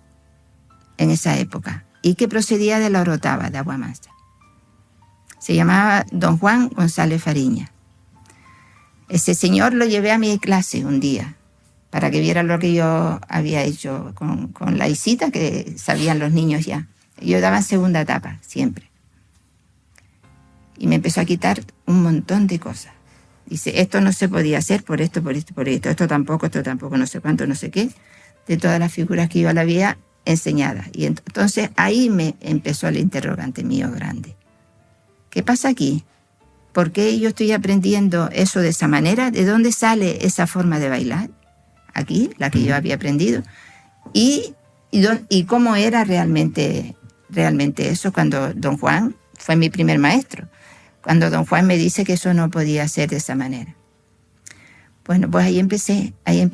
en esa época, y que procedía de la Orotava, de Aguamansa. Se llamaba don Juan González Fariña. Ese señor lo llevé a mi clase un día para que viera lo que yo había hecho con la Isita, que sabían los niños ya. Yo daba en segunda etapa, siempre. Y me empezó a quitar un montón de cosas. Dice, esto no se podía hacer por esto, por esto, por esto. Esto tampoco, no sé cuánto, no sé qué. De todas las figuras que yo le había enseñadas. Y entonces ahí me empezó el interrogante mío grande. ¿Qué pasa aquí? ¿Por qué yo estoy aprendiendo eso de esa manera? ¿De dónde sale esa forma de bailar? Aquí, la que yo había aprendido. Y cómo era realmente eso cuando don Juan fue mi primer maestro. Cuando don Juan me dice que eso no podía ser de esa manera. Bueno, pues ahí empecé. Ahí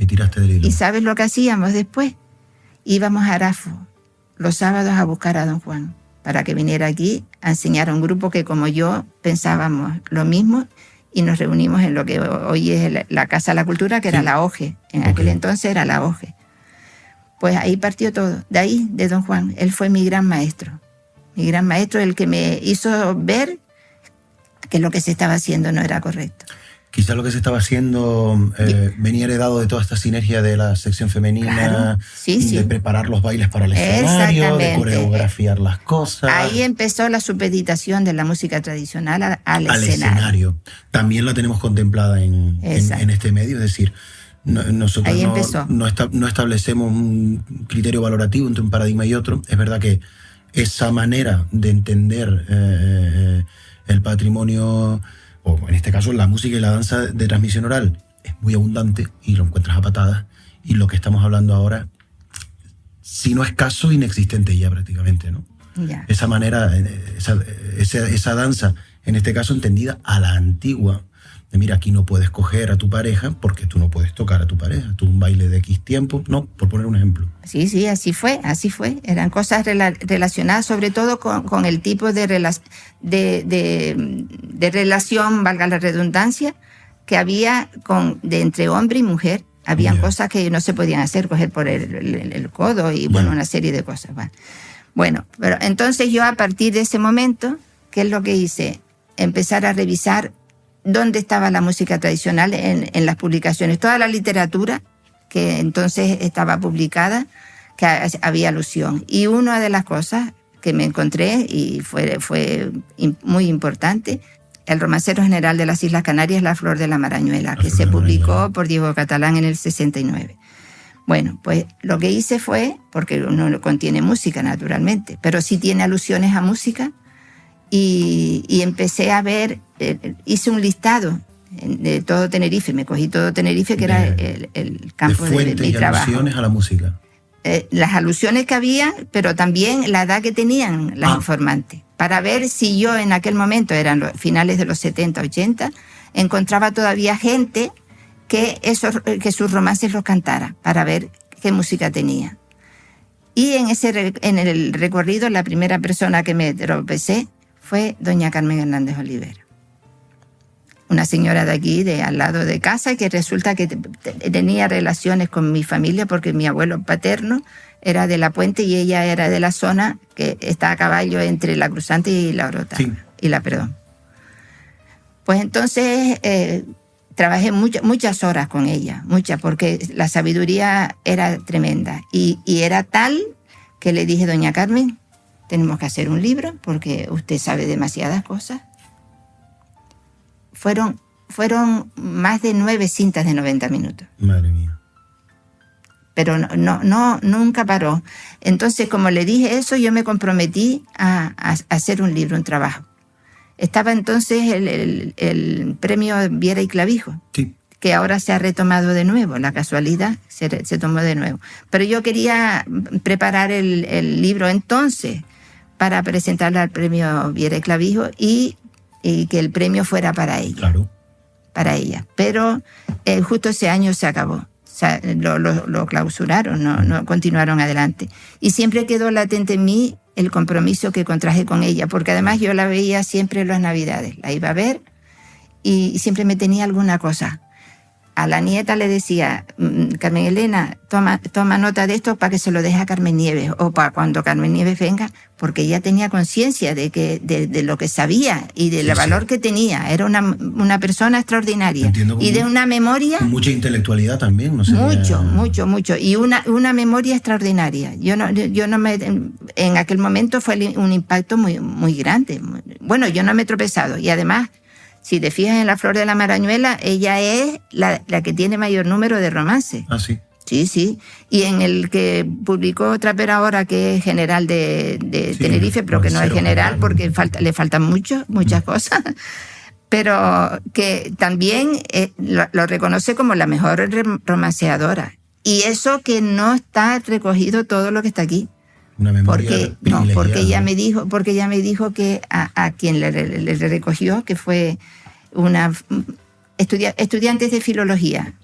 tiraste del hilo. ¿Y sabes lo que hacíamos después? Íbamos a Arafo los sábados a buscar a don Juan para que viniera aquí a enseñar a un grupo que como yo pensábamos lo mismo y nos reunimos en lo que hoy es la Casa de la Cultura, que era la OGE. En aquel entonces era la OGE. Pues ahí partió todo. De ahí, de don Juan. Él fue mi gran maestro. Mi gran maestro, el que me hizo ver que lo que se estaba haciendo no era correcto. Quizás lo que se estaba haciendo venía heredado de toda esta sinergia de la sección femenina, claro, de preparar los bailes para el escenario, de coreografiar las cosas. Ahí empezó la supeditación de la música tradicional al escenario. También la tenemos contemplada en este medio, es decir, nosotros no establecemos un criterio valorativo entre un paradigma y otro. Es verdad que esa manera de entender el patrimonio, o en este caso la música y la danza de transmisión oral, es muy abundante y lo encuentras a patadas, y lo que estamos hablando ahora, si no escaso, inexistente ya prácticamente, ¿no? Ya. Esa manera, esa danza, en este caso entendida a la antigua, de mira, aquí no puedes coger a tu pareja porque tú no puedes tocar a tu pareja, tú un baile de X tiempo, no, por poner un ejemplo. Sí, así fue. Eran cosas relacionadas sobre todo con el tipo de relación, valga la redundancia, que había entre hombre y mujer. Habían cosas que no se podían hacer, coger por el codo y bueno, una serie de cosas. Bueno, pero entonces yo a partir de ese momento, ¿qué es lo que hice? Empezar a revisar dónde estaba la música tradicional en las publicaciones. Toda la literatura que entonces estaba publicada, que había alusión. Y una de las cosas que me encontré, y fue muy importante, el Romancero General de las Islas Canarias, La Flor de la Marañuela, que se publicó por Diego Catalán en el 69. Bueno, pues lo que hice fue, porque no contiene música naturalmente, pero sí tiene alusiones a música, y empecé a ver, hice un listado de todo Tenerife, me cogí todo Tenerife, que era el campo de mi trabajo. Alusiones a la música. Las alusiones que había, pero también la edad que tenían las informantes, para ver si yo en aquel momento, eran los finales de los 70, 80, encontraba todavía gente que sus romances los cantara, para ver qué música tenía. Y en el recorrido, la primera persona que me tropecé fue doña Carmen Hernández Olivera, una señora de aquí, de al lado de casa, que resulta que tenía relaciones con mi familia, porque mi abuelo paterno era de La Puente y ella era de la zona que está a caballo entre la Cruzante y la Orota, y la Perdón. Pues entonces trabajé muchas horas con ella, porque la sabiduría era tremenda, y era tal que le dije, doña Carmen, tenemos que hacer un libro porque usted sabe demasiadas cosas. Fueron más de 9 cintas de 90 minutos. Madre mía. Pero nunca paró. Entonces, como le dije eso, yo me comprometí a hacer un libro, un trabajo. Estaba entonces el premio Viera y Clavijo, que ahora se ha retomado de nuevo, la casualidad se tomó de nuevo. Pero yo quería preparar el libro entonces para presentarlo al premio Viera y Clavijo y que el premio fuera para ella. Claro. Para ella. Pero justo ese año se acabó. O sea, lo clausuraron, no continuaron adelante. Y siempre quedó latente en mí el compromiso que contraje con ella, porque además yo la veía siempre en las Navidades. La iba a ver y siempre me tenía alguna cosa. a la nieta le decía, Carmen Elena, toma nota de esto para que se lo deje a Carmen Nieves, o para cuando Carmen Nieves venga, porque ella tenía conciencia de lo que sabía y del valor que tenía. Era una persona extraordinaria. Y de una memoria... Mucha intelectualidad también, no sé. Mucho. Y una memoria extraordinaria. Yo no me... En aquel momento fue un impacto muy, muy grande. Bueno, yo no me he tropezado. Y además... Si te fijas en La Flor de la Marañuela, ella es la que tiene mayor número de romances. Ah, sí. Sí. Y en el que publicó Trapera ahora, que es general de Tenerife, pero que no es general porque le faltan muchas cosas, pero que también lo reconoce como la mejor romanceadora. Y eso que no está recogido todo lo que está aquí. Una memoria porque ella me dijo que a quien le recogió, que fue una estudiantes de filología,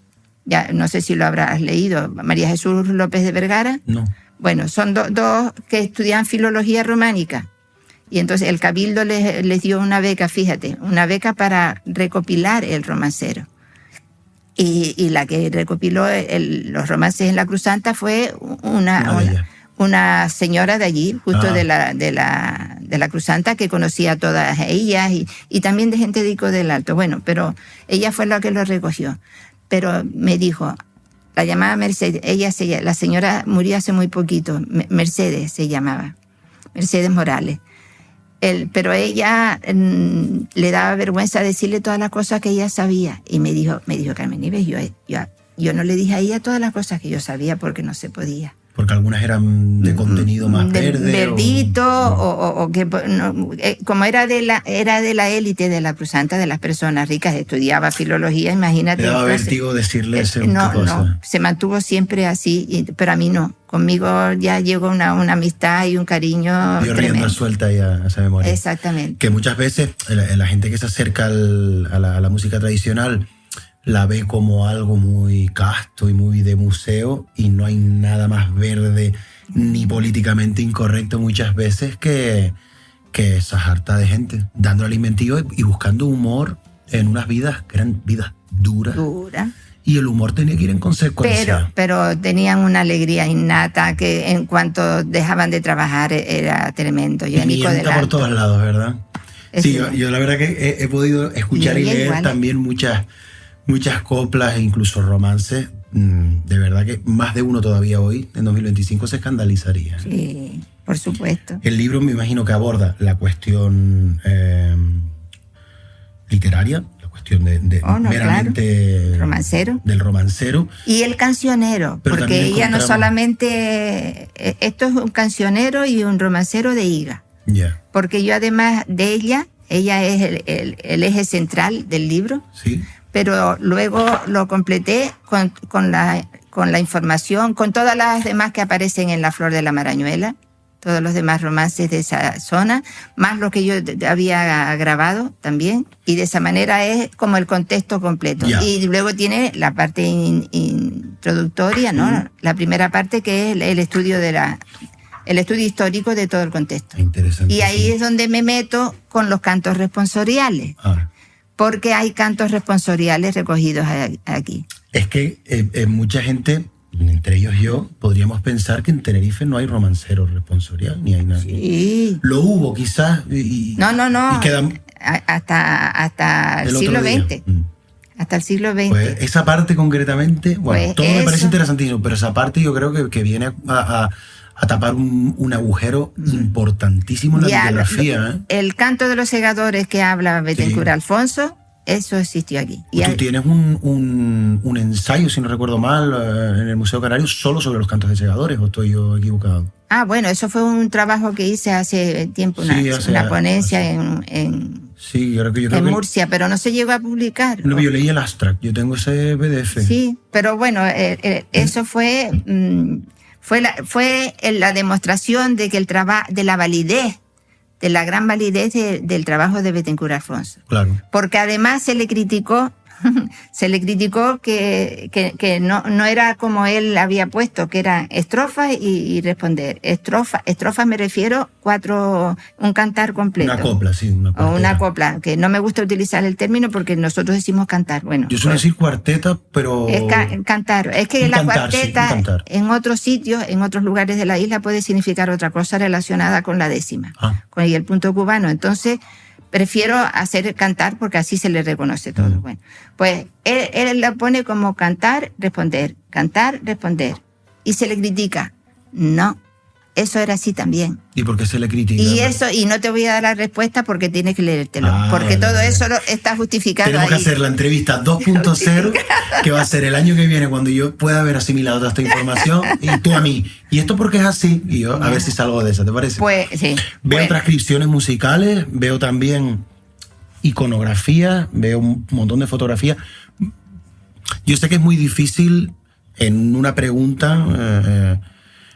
ya no sé si lo habrás leído, María Jesús López de Vergara. No. Bueno, son dos que estudian filología románica. Y entonces el Cabildo les dio una beca, fíjate, una beca para recopilar el romancero. Y la que recopiló los romances en la Cruzanta fue una señora de allí, justo de la Cruzanta, que conocía a todas ellas y también de gente de Ico del Alto. Bueno, pero ella fue la que lo recogió. Pero me dijo, la llamaba Mercedes, la señora murió hace muy poquito, Mercedes se llamaba, Mercedes Morales. Pero ella le daba vergüenza decirle todas las cosas que ella sabía. Y me dijo Carmen Nieves, yo no le dije a ella todas las cosas que yo sabía porque no se podía. Porque algunas eran de contenido más verde. Verdito, o que como era de la élite de la Cruzanta, de las personas ricas, estudiaba filología, imagínate. Le daba vértigo decirle no, se mantuvo siempre así, pero a mí no. Conmigo ya llegó una amistad y un cariño. Dio rienda suelta ya a esa memoria. Exactamente. Que muchas veces la gente que se acerca a la música tradicional la ve como algo muy casto y muy de museo, y no hay nada más verde ni políticamente incorrecto muchas veces que esa jarta de gente dando alimentivo y buscando humor en unas vidas que eran vidas duras. Y el humor tenía que ir en consecuencia. Pero tenían una alegría innata que en cuanto dejaban de trabajar era tremendo. Yo en Ico del Alto, por todos lados, ¿verdad? Sí, yo la verdad que he podido escuchar y leer también muchas coplas e incluso romances. De verdad que más de uno todavía hoy, en 2025, se escandalizaría. Sí, por supuesto. El libro me imagino que aborda la cuestión literaria, la cuestión meramente romancero. Del romancero. Y el cancionero, pero porque ella no solamente... Esto es un cancionero y un romancero de higa. Yeah. Porque yo además de ella es el eje central del libro. Sí. Pero luego lo completé con la información, con todas las demás que aparecen en La Flor de la Marañuela, todos los demás romances de esa zona, más lo que yo había grabado también, y de esa manera es como el contexto completo. Yeah. Y luego tiene la parte introductoria, ¿no? La primera parte, que es el estudio el estudio histórico de todo el contexto. Interesante. Y ahí es donde me meto con los cantos responsoriales. Porque hay cantos responsoriales recogidos aquí. Es que mucha gente, entre ellos yo, podríamos pensar que en Tenerife no hay romancero responsorial, ni hay nadie. Sí. Lo hubo quizás. No. Y queda hasta el siglo XX. Hasta el siglo XX. Pues esa parte concretamente, bueno, todo me parece interesantísimo, pero esa parte yo creo que viene a tapar un agujero importantísimo en la bibliografía. El canto de los segadores que habla Bethencourt Alfonso, eso existió aquí. Tú tienes un ensayo, si no recuerdo mal, en el Museo Canario solo sobre los cantos de segadores, ¿o estoy yo equivocado? Bueno, eso fue un trabajo que hice hace tiempo, una ponencia en Murcia, pero no se llegó a publicar. No, yo leí el abstract, yo tengo ese PDF. Sí, pero bueno, eso fue la demostración de que de la validez, de la gran validez del trabajo de Bethencourt Alfonso. Claro. Porque además se le criticó se le criticó que no era como él había puesto, que eran estrofas y responder. Estrofa me refiero un cantar completo. Una copla, sí. O una copla, que no me gusta utilizar el término porque nosotros decimos cantar. Bueno, yo suelo decir cuarteta, pero... Es cantar. Es que la cuarteta en otros sitios, en otros lugares de la isla puede significar otra cosa relacionada con la décima, con el punto cubano. Entonces, prefiero hacer cantar porque así se le reconoce todo. Bueno, pues él la pone como cantar, responder. Y se le critica. No, eso era así también. ¿Y por qué se le critica? Y no te voy a dar la respuesta porque tienes que leértelo. Porque todo eso está justificado. Tenemos ahí. que hacer la entrevista 2.0, que va a ser el año que viene, cuando yo pueda haber asimilado toda esta información, y tú a mí. ¿Y esto por qué es así? Y yo, a ver si salgo de esa, ¿te parece? Pues sí. Veo transcripciones musicales, veo también iconografía, veo un montón de fotografías. Yo sé que es muy difícil en una pregunta...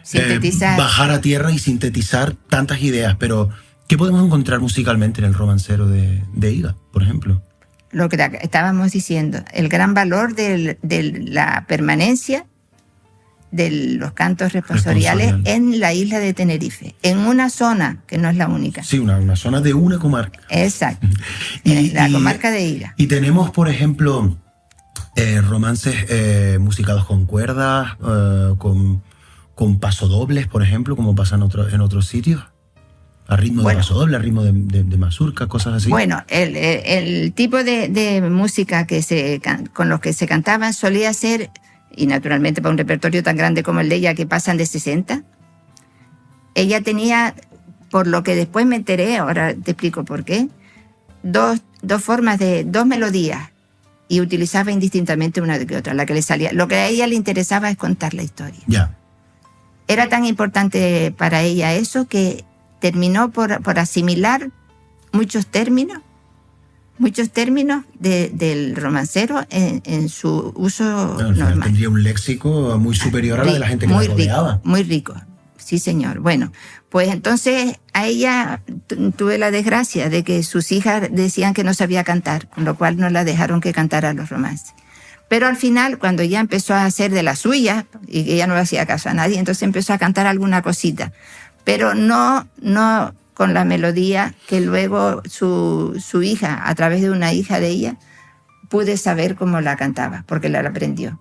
sintetizar. Bajar a tierra y sintetizar tantas ideas, pero ¿qué podemos encontrar musicalmente en el romancero de Higa, por ejemplo? Lo que estábamos diciendo, el gran valor de la permanencia de los cantos responsoriales en la isla de Tenerife, en una zona que no es la única. Sí, una zona de una comarca. Exacto, la comarca de Higa. Y tenemos, por ejemplo, romances musicados con cuerdas, con pasodobles, por ejemplo, como pasa en otros sitios, a ritmo de pasodoble, a ritmo de mazurca, cosas así. Bueno, el tipo de música con los que se cantaban solía ser, y naturalmente para un repertorio tan grande como el de ella, que pasan de 60, ella tenía, por lo que después me enteré, ahora te explico por qué, dos melodías, y utilizaba indistintamente una de que otra, la que le salía. Lo que a ella le interesaba es contar la historia. Ya. Era tan importante para ella eso que terminó por asimilar muchos términos del romancero en su uso normal. Tendría un léxico muy superior a la de la gente que la rodeaba. Muy rico, sí señor. Bueno, pues entonces a ella tuve la desgracia de que sus hijas decían que no sabía cantar, con lo cual no la dejaron que cantara los romances. Pero al final, cuando ya empezó a hacer de la suya, y que ella no le hacía caso a nadie, entonces empezó a cantar alguna cosita. Pero no con la melodía que luego su hija, a través de una hija de ella, pude saber cómo la cantaba, porque la aprendió.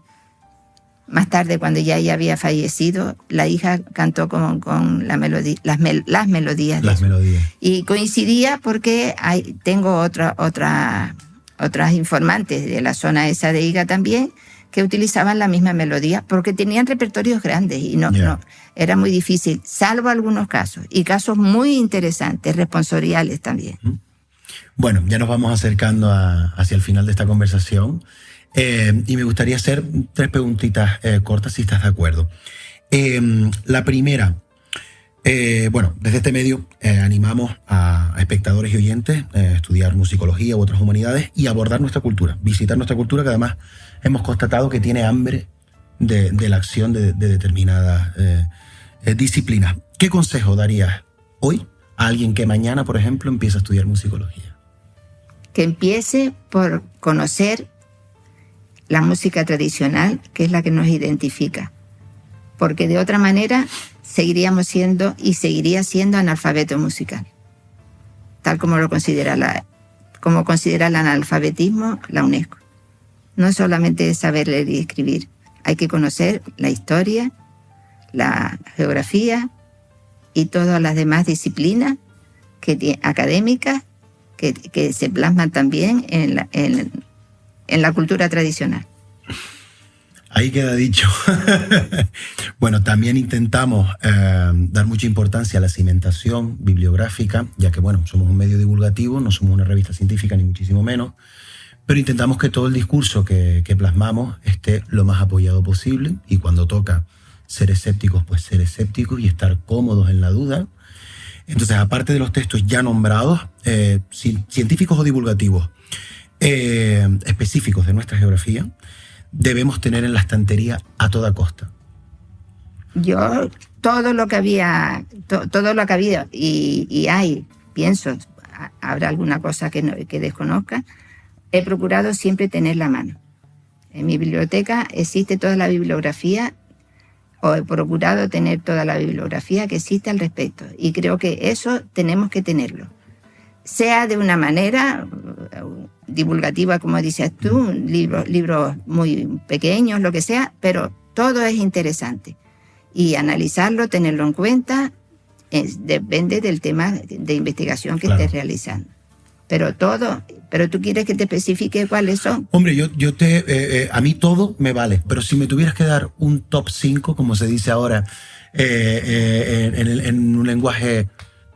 Más tarde, cuando ya ella había fallecido, la hija cantó con la melodía, las melodías. Las melodías. Y coincidía porque tengo otras informantes de la zona esa de Higa también, que utilizaban la misma melodía, porque tenían repertorios grandes y no, era muy difícil, salvo algunos casos, y casos muy interesantes, responsoriales también. Bueno, ya nos vamos acercando hacia el final de esta conversación, y me gustaría hacer 3 preguntitas cortas, si estás de acuerdo. La primera, bueno, desde este medio animamos a espectadores y oyentes a estudiar musicología u otras humanidades y abordar nuestra cultura, visitar nuestra cultura, que además hemos constatado que tiene hambre de la acción de determinadas disciplinas. ¿Qué consejo darías hoy a alguien que mañana, por ejemplo, empieza a estudiar musicología? Que empiece por conocer la música tradicional, que es la que nos identifica, porque de otra manera seguiríamos siendo y seguiría siendo analfabeto musical, tal como lo considera el analfabetismo la UNESCO. No es solamente saber leer y escribir, hay que conocer la historia, la geografía y todas las demás disciplinas académicas que se plasman también en la cultura tradicional. Ahí queda dicho. Bueno, también intentamos dar mucha importancia a la cimentación bibliográfica, ya que, bueno, somos un medio divulgativo, no somos una revista científica ni muchísimo menos, pero intentamos que todo el discurso que plasmamos esté lo más apoyado posible, y cuando toca ser escépticos, pues ser escépticos y estar cómodos en la duda. Entonces, aparte de los textos ya nombrados, científicos o divulgativos, específicos de nuestra geografía, debemos tener en la estantería a toda costa. Yo, todo lo que había y hay, pienso, habrá alguna cosa que desconozca, he procurado siempre tenerla a mano. En mi biblioteca existe toda la bibliografía, o he procurado tener toda la bibliografía que existe al respecto. Y creo que eso tenemos que tenerlo. Sea de una manera divulgativa, como dices tú, libros muy pequeños, lo que sea, pero todo es interesante. Y analizarlo, tenerlo en cuenta, depende del tema de investigación que estés realizando. Pero tú quieres que te especifique cuáles son. Hombre, a mí todo me vale, pero si me tuvieras que dar un top 5, como se dice ahora, en un lenguaje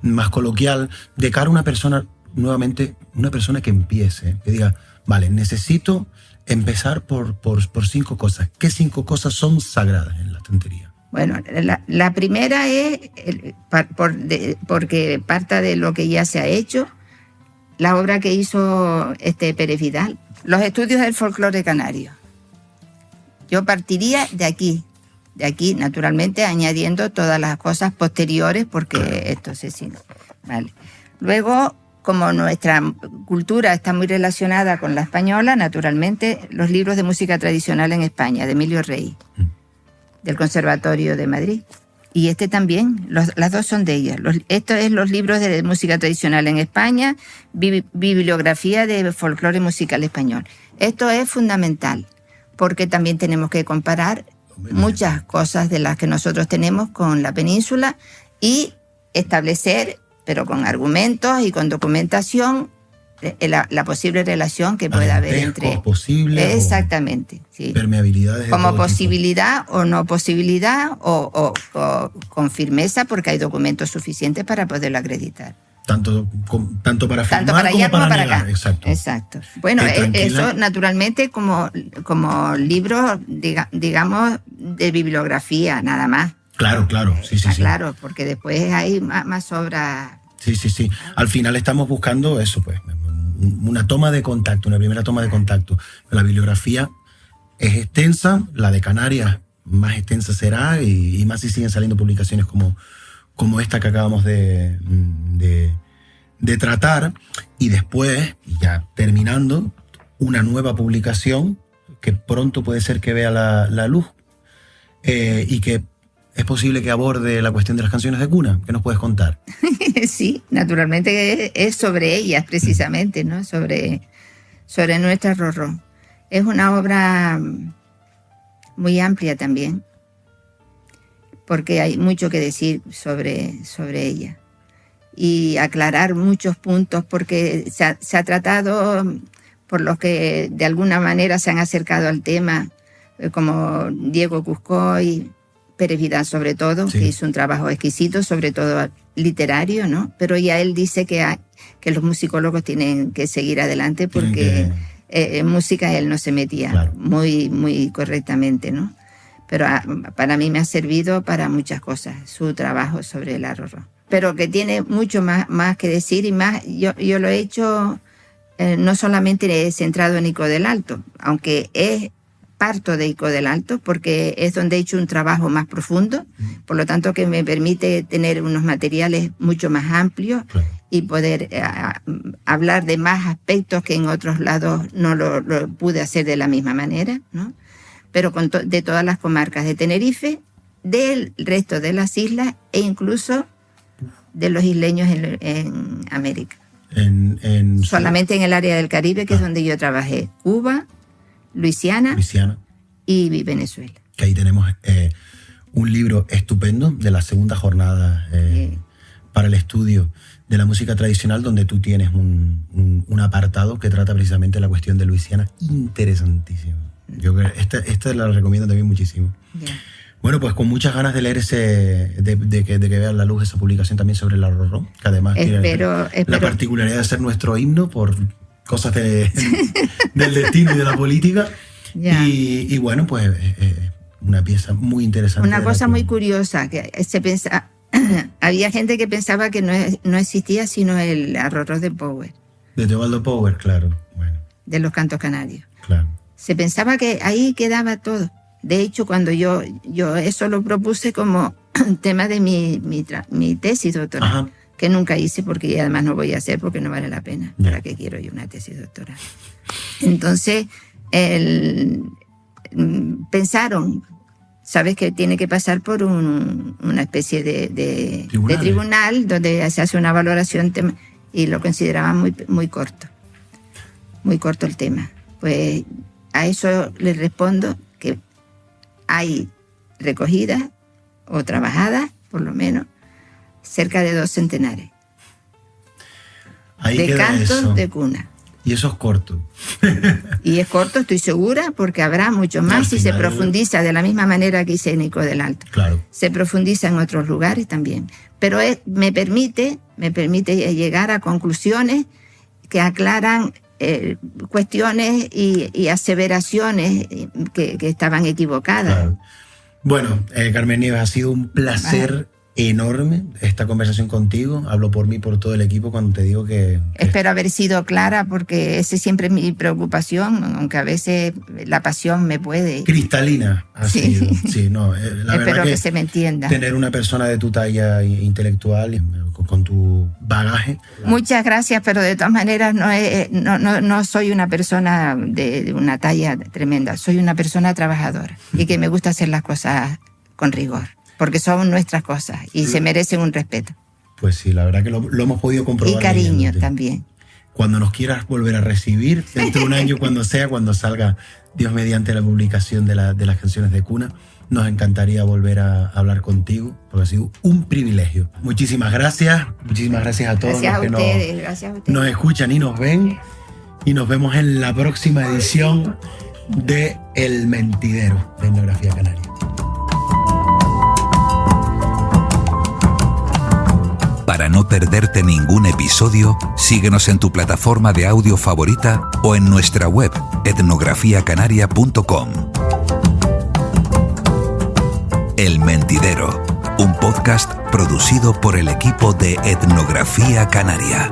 más coloquial, de cara a una persona, nuevamente, una persona que empiece, que diga, vale, necesito empezar por 5 cosas. ¿Qué 5 cosas son sagradas en la estantería? Bueno, la primera es, porque parta de lo que ya se ha hecho, la obra que hizo Pérez Vidal, los estudios del folclore canario. Yo partiría de aquí, naturalmente añadiendo todas las cosas posteriores, porque esto se sigue. Vale. Luego, como nuestra cultura está muy relacionada con la española, naturalmente los libros de música tradicional en España, de Emilio Rey, del Conservatorio de Madrid. Y también, las dos son de ella. Esto es los libros de música tradicional en España, bibliografía de folclore musical español. Esto es fundamental, porque también tenemos que comparar muchas cosas de las que nosotros tenemos con la península y establecer, pero con argumentos y con documentación, la posible relación que pueda haber entre... Posible, exactamente, sí. Permeabilidades. Como posibilidad tipo. O no posibilidad, o con firmeza, porque hay documentos suficientes para poderlo acreditar. Tanto para firmar tanto para allá como para negar. acá. Exacto. Bueno, eso naturalmente como libros, digamos, de bibliografía, nada más. Claro. Sí. Claro, porque después hay más obras. Sí. Al final estamos buscando eso, pues, una toma de contacto, una primera toma de contacto. La bibliografía es extensa, la de Canarias más extensa será, y más si siguen saliendo publicaciones como esta que acabamos de tratar, y después, ya terminando, una nueva publicación que pronto puede ser que vea la luz, y que es posible que aborde la cuestión de las canciones de cuna. ¿Qué nos puedes contar? Sí, naturalmente es sobre ellas precisamente, ¿no? Sobre nuestra Rorró. Es una obra muy amplia también, porque hay mucho que decir sobre ella y aclarar muchos puntos, porque se ha tratado por los que de alguna manera se han acercado al tema, como Diego Cuscoy, Pérez Vidal sobre todo, sí, que hizo un trabajo exquisito, sobre todo literario, ¿no? Pero ya él dice que los musicólogos tienen que seguir adelante, porque en música él no se metía, claro, muy correctamente, ¿no? Pero para mí me ha servido para muchas cosas su trabajo sobre la Rorró. Pero que tiene mucho más que decir, y más, yo lo he hecho no solamente centrado en Ico del Alto, aunque parto de Ico del Alto, porque es donde he hecho un trabajo más profundo, por lo tanto que me permite tener unos materiales mucho más amplios, claro, y poder hablar de más aspectos que en otros lados no lo pude hacer de la misma manera, ¿no? Pero de todas las comarcas de Tenerife, del resto de las islas e incluso de los isleños en América. Solamente en el área del Caribe, que es donde yo trabajé. Cuba, Luisiana y Venezuela. Que ahí tenemos un libro estupendo de la segunda jornada para el estudio de la música tradicional, donde tú tienes un apartado que trata precisamente la cuestión de Luisiana, interesantísimo. Yo creo esta la recomiendo también muchísimo. Yeah. Bueno, pues con muchas ganas de leer de que vean la luz esa publicación también sobre la Rorró, que además tiene la particularidad de ser nuestro himno por cosas del destino y de la política. Yeah. Y bueno, pues una pieza muy interesante. Una cosa muy curiosa, que se pensa, había gente que pensaba que no existía sino el Rorró de Power. De Teobaldo Power, claro. Bueno. De los cantos canarios. Claro. Se pensaba que ahí quedaba todo. De hecho, cuando yo eso lo propuse como tema de mi tesis doctoral. Ajá. que nunca hice porque además no voy a hacer porque no vale la pena. ¿Para qué quiero yo una tesis doctoral? Entonces, pensaron, sabes que tiene que pasar por una especie de tribunal donde se hace una valoración y lo consideraban muy corto el tema. Pues a eso les respondo que hay recogidas o trabajadas, por lo menos, cerca de 2 centenares de cantos de cuna. Y eso es corto. Y es corto, estoy segura, porque habrá mucho más si se profundiza de la misma manera que hice Nico del Alto. Claro. Se profundiza en otros lugares también. Pero me permite llegar a conclusiones que aclaran cuestiones y aseveraciones que estaban equivocadas. Claro. Bueno, Carmen Nieves, ha sido un placer enorme esta conversación contigo. Hablo por mí, por todo el equipo, cuando te digo que... Espero haber sido clara, porque esa siempre es mi preocupación, aunque a veces la pasión me puede... Cristalina ha sido. Sí, no, la Espero verdad que se me entienda. Tener una persona de tu talla intelectual, con tu bagaje... Muchas gracias, pero de todas maneras no soy una persona de una talla tremenda. Soy una persona trabajadora y que me gusta hacer las cosas con rigor, porque son nuestras cosas y se merecen un respeto. Pues sí, la verdad que lo hemos podido comprobar. Y cariño también. Cuando nos quieras volver a recibir, dentro de un año, cuando salga, Dios mediante, la publicación de las canciones de cuna, nos encantaría volver a hablar contigo, porque ha sido un privilegio. Muchísimas gracias a todos Gracias los que nos escuchan y nos ven, y nos vemos en la próxima edición de El Mentidero de Etnografía Canaria. Para no perderte ningún episodio, síguenos en tu plataforma de audio favorita o en nuestra web etnografiacanaria.com. El Mentidero, un podcast producido por el equipo de Etnografía Canaria.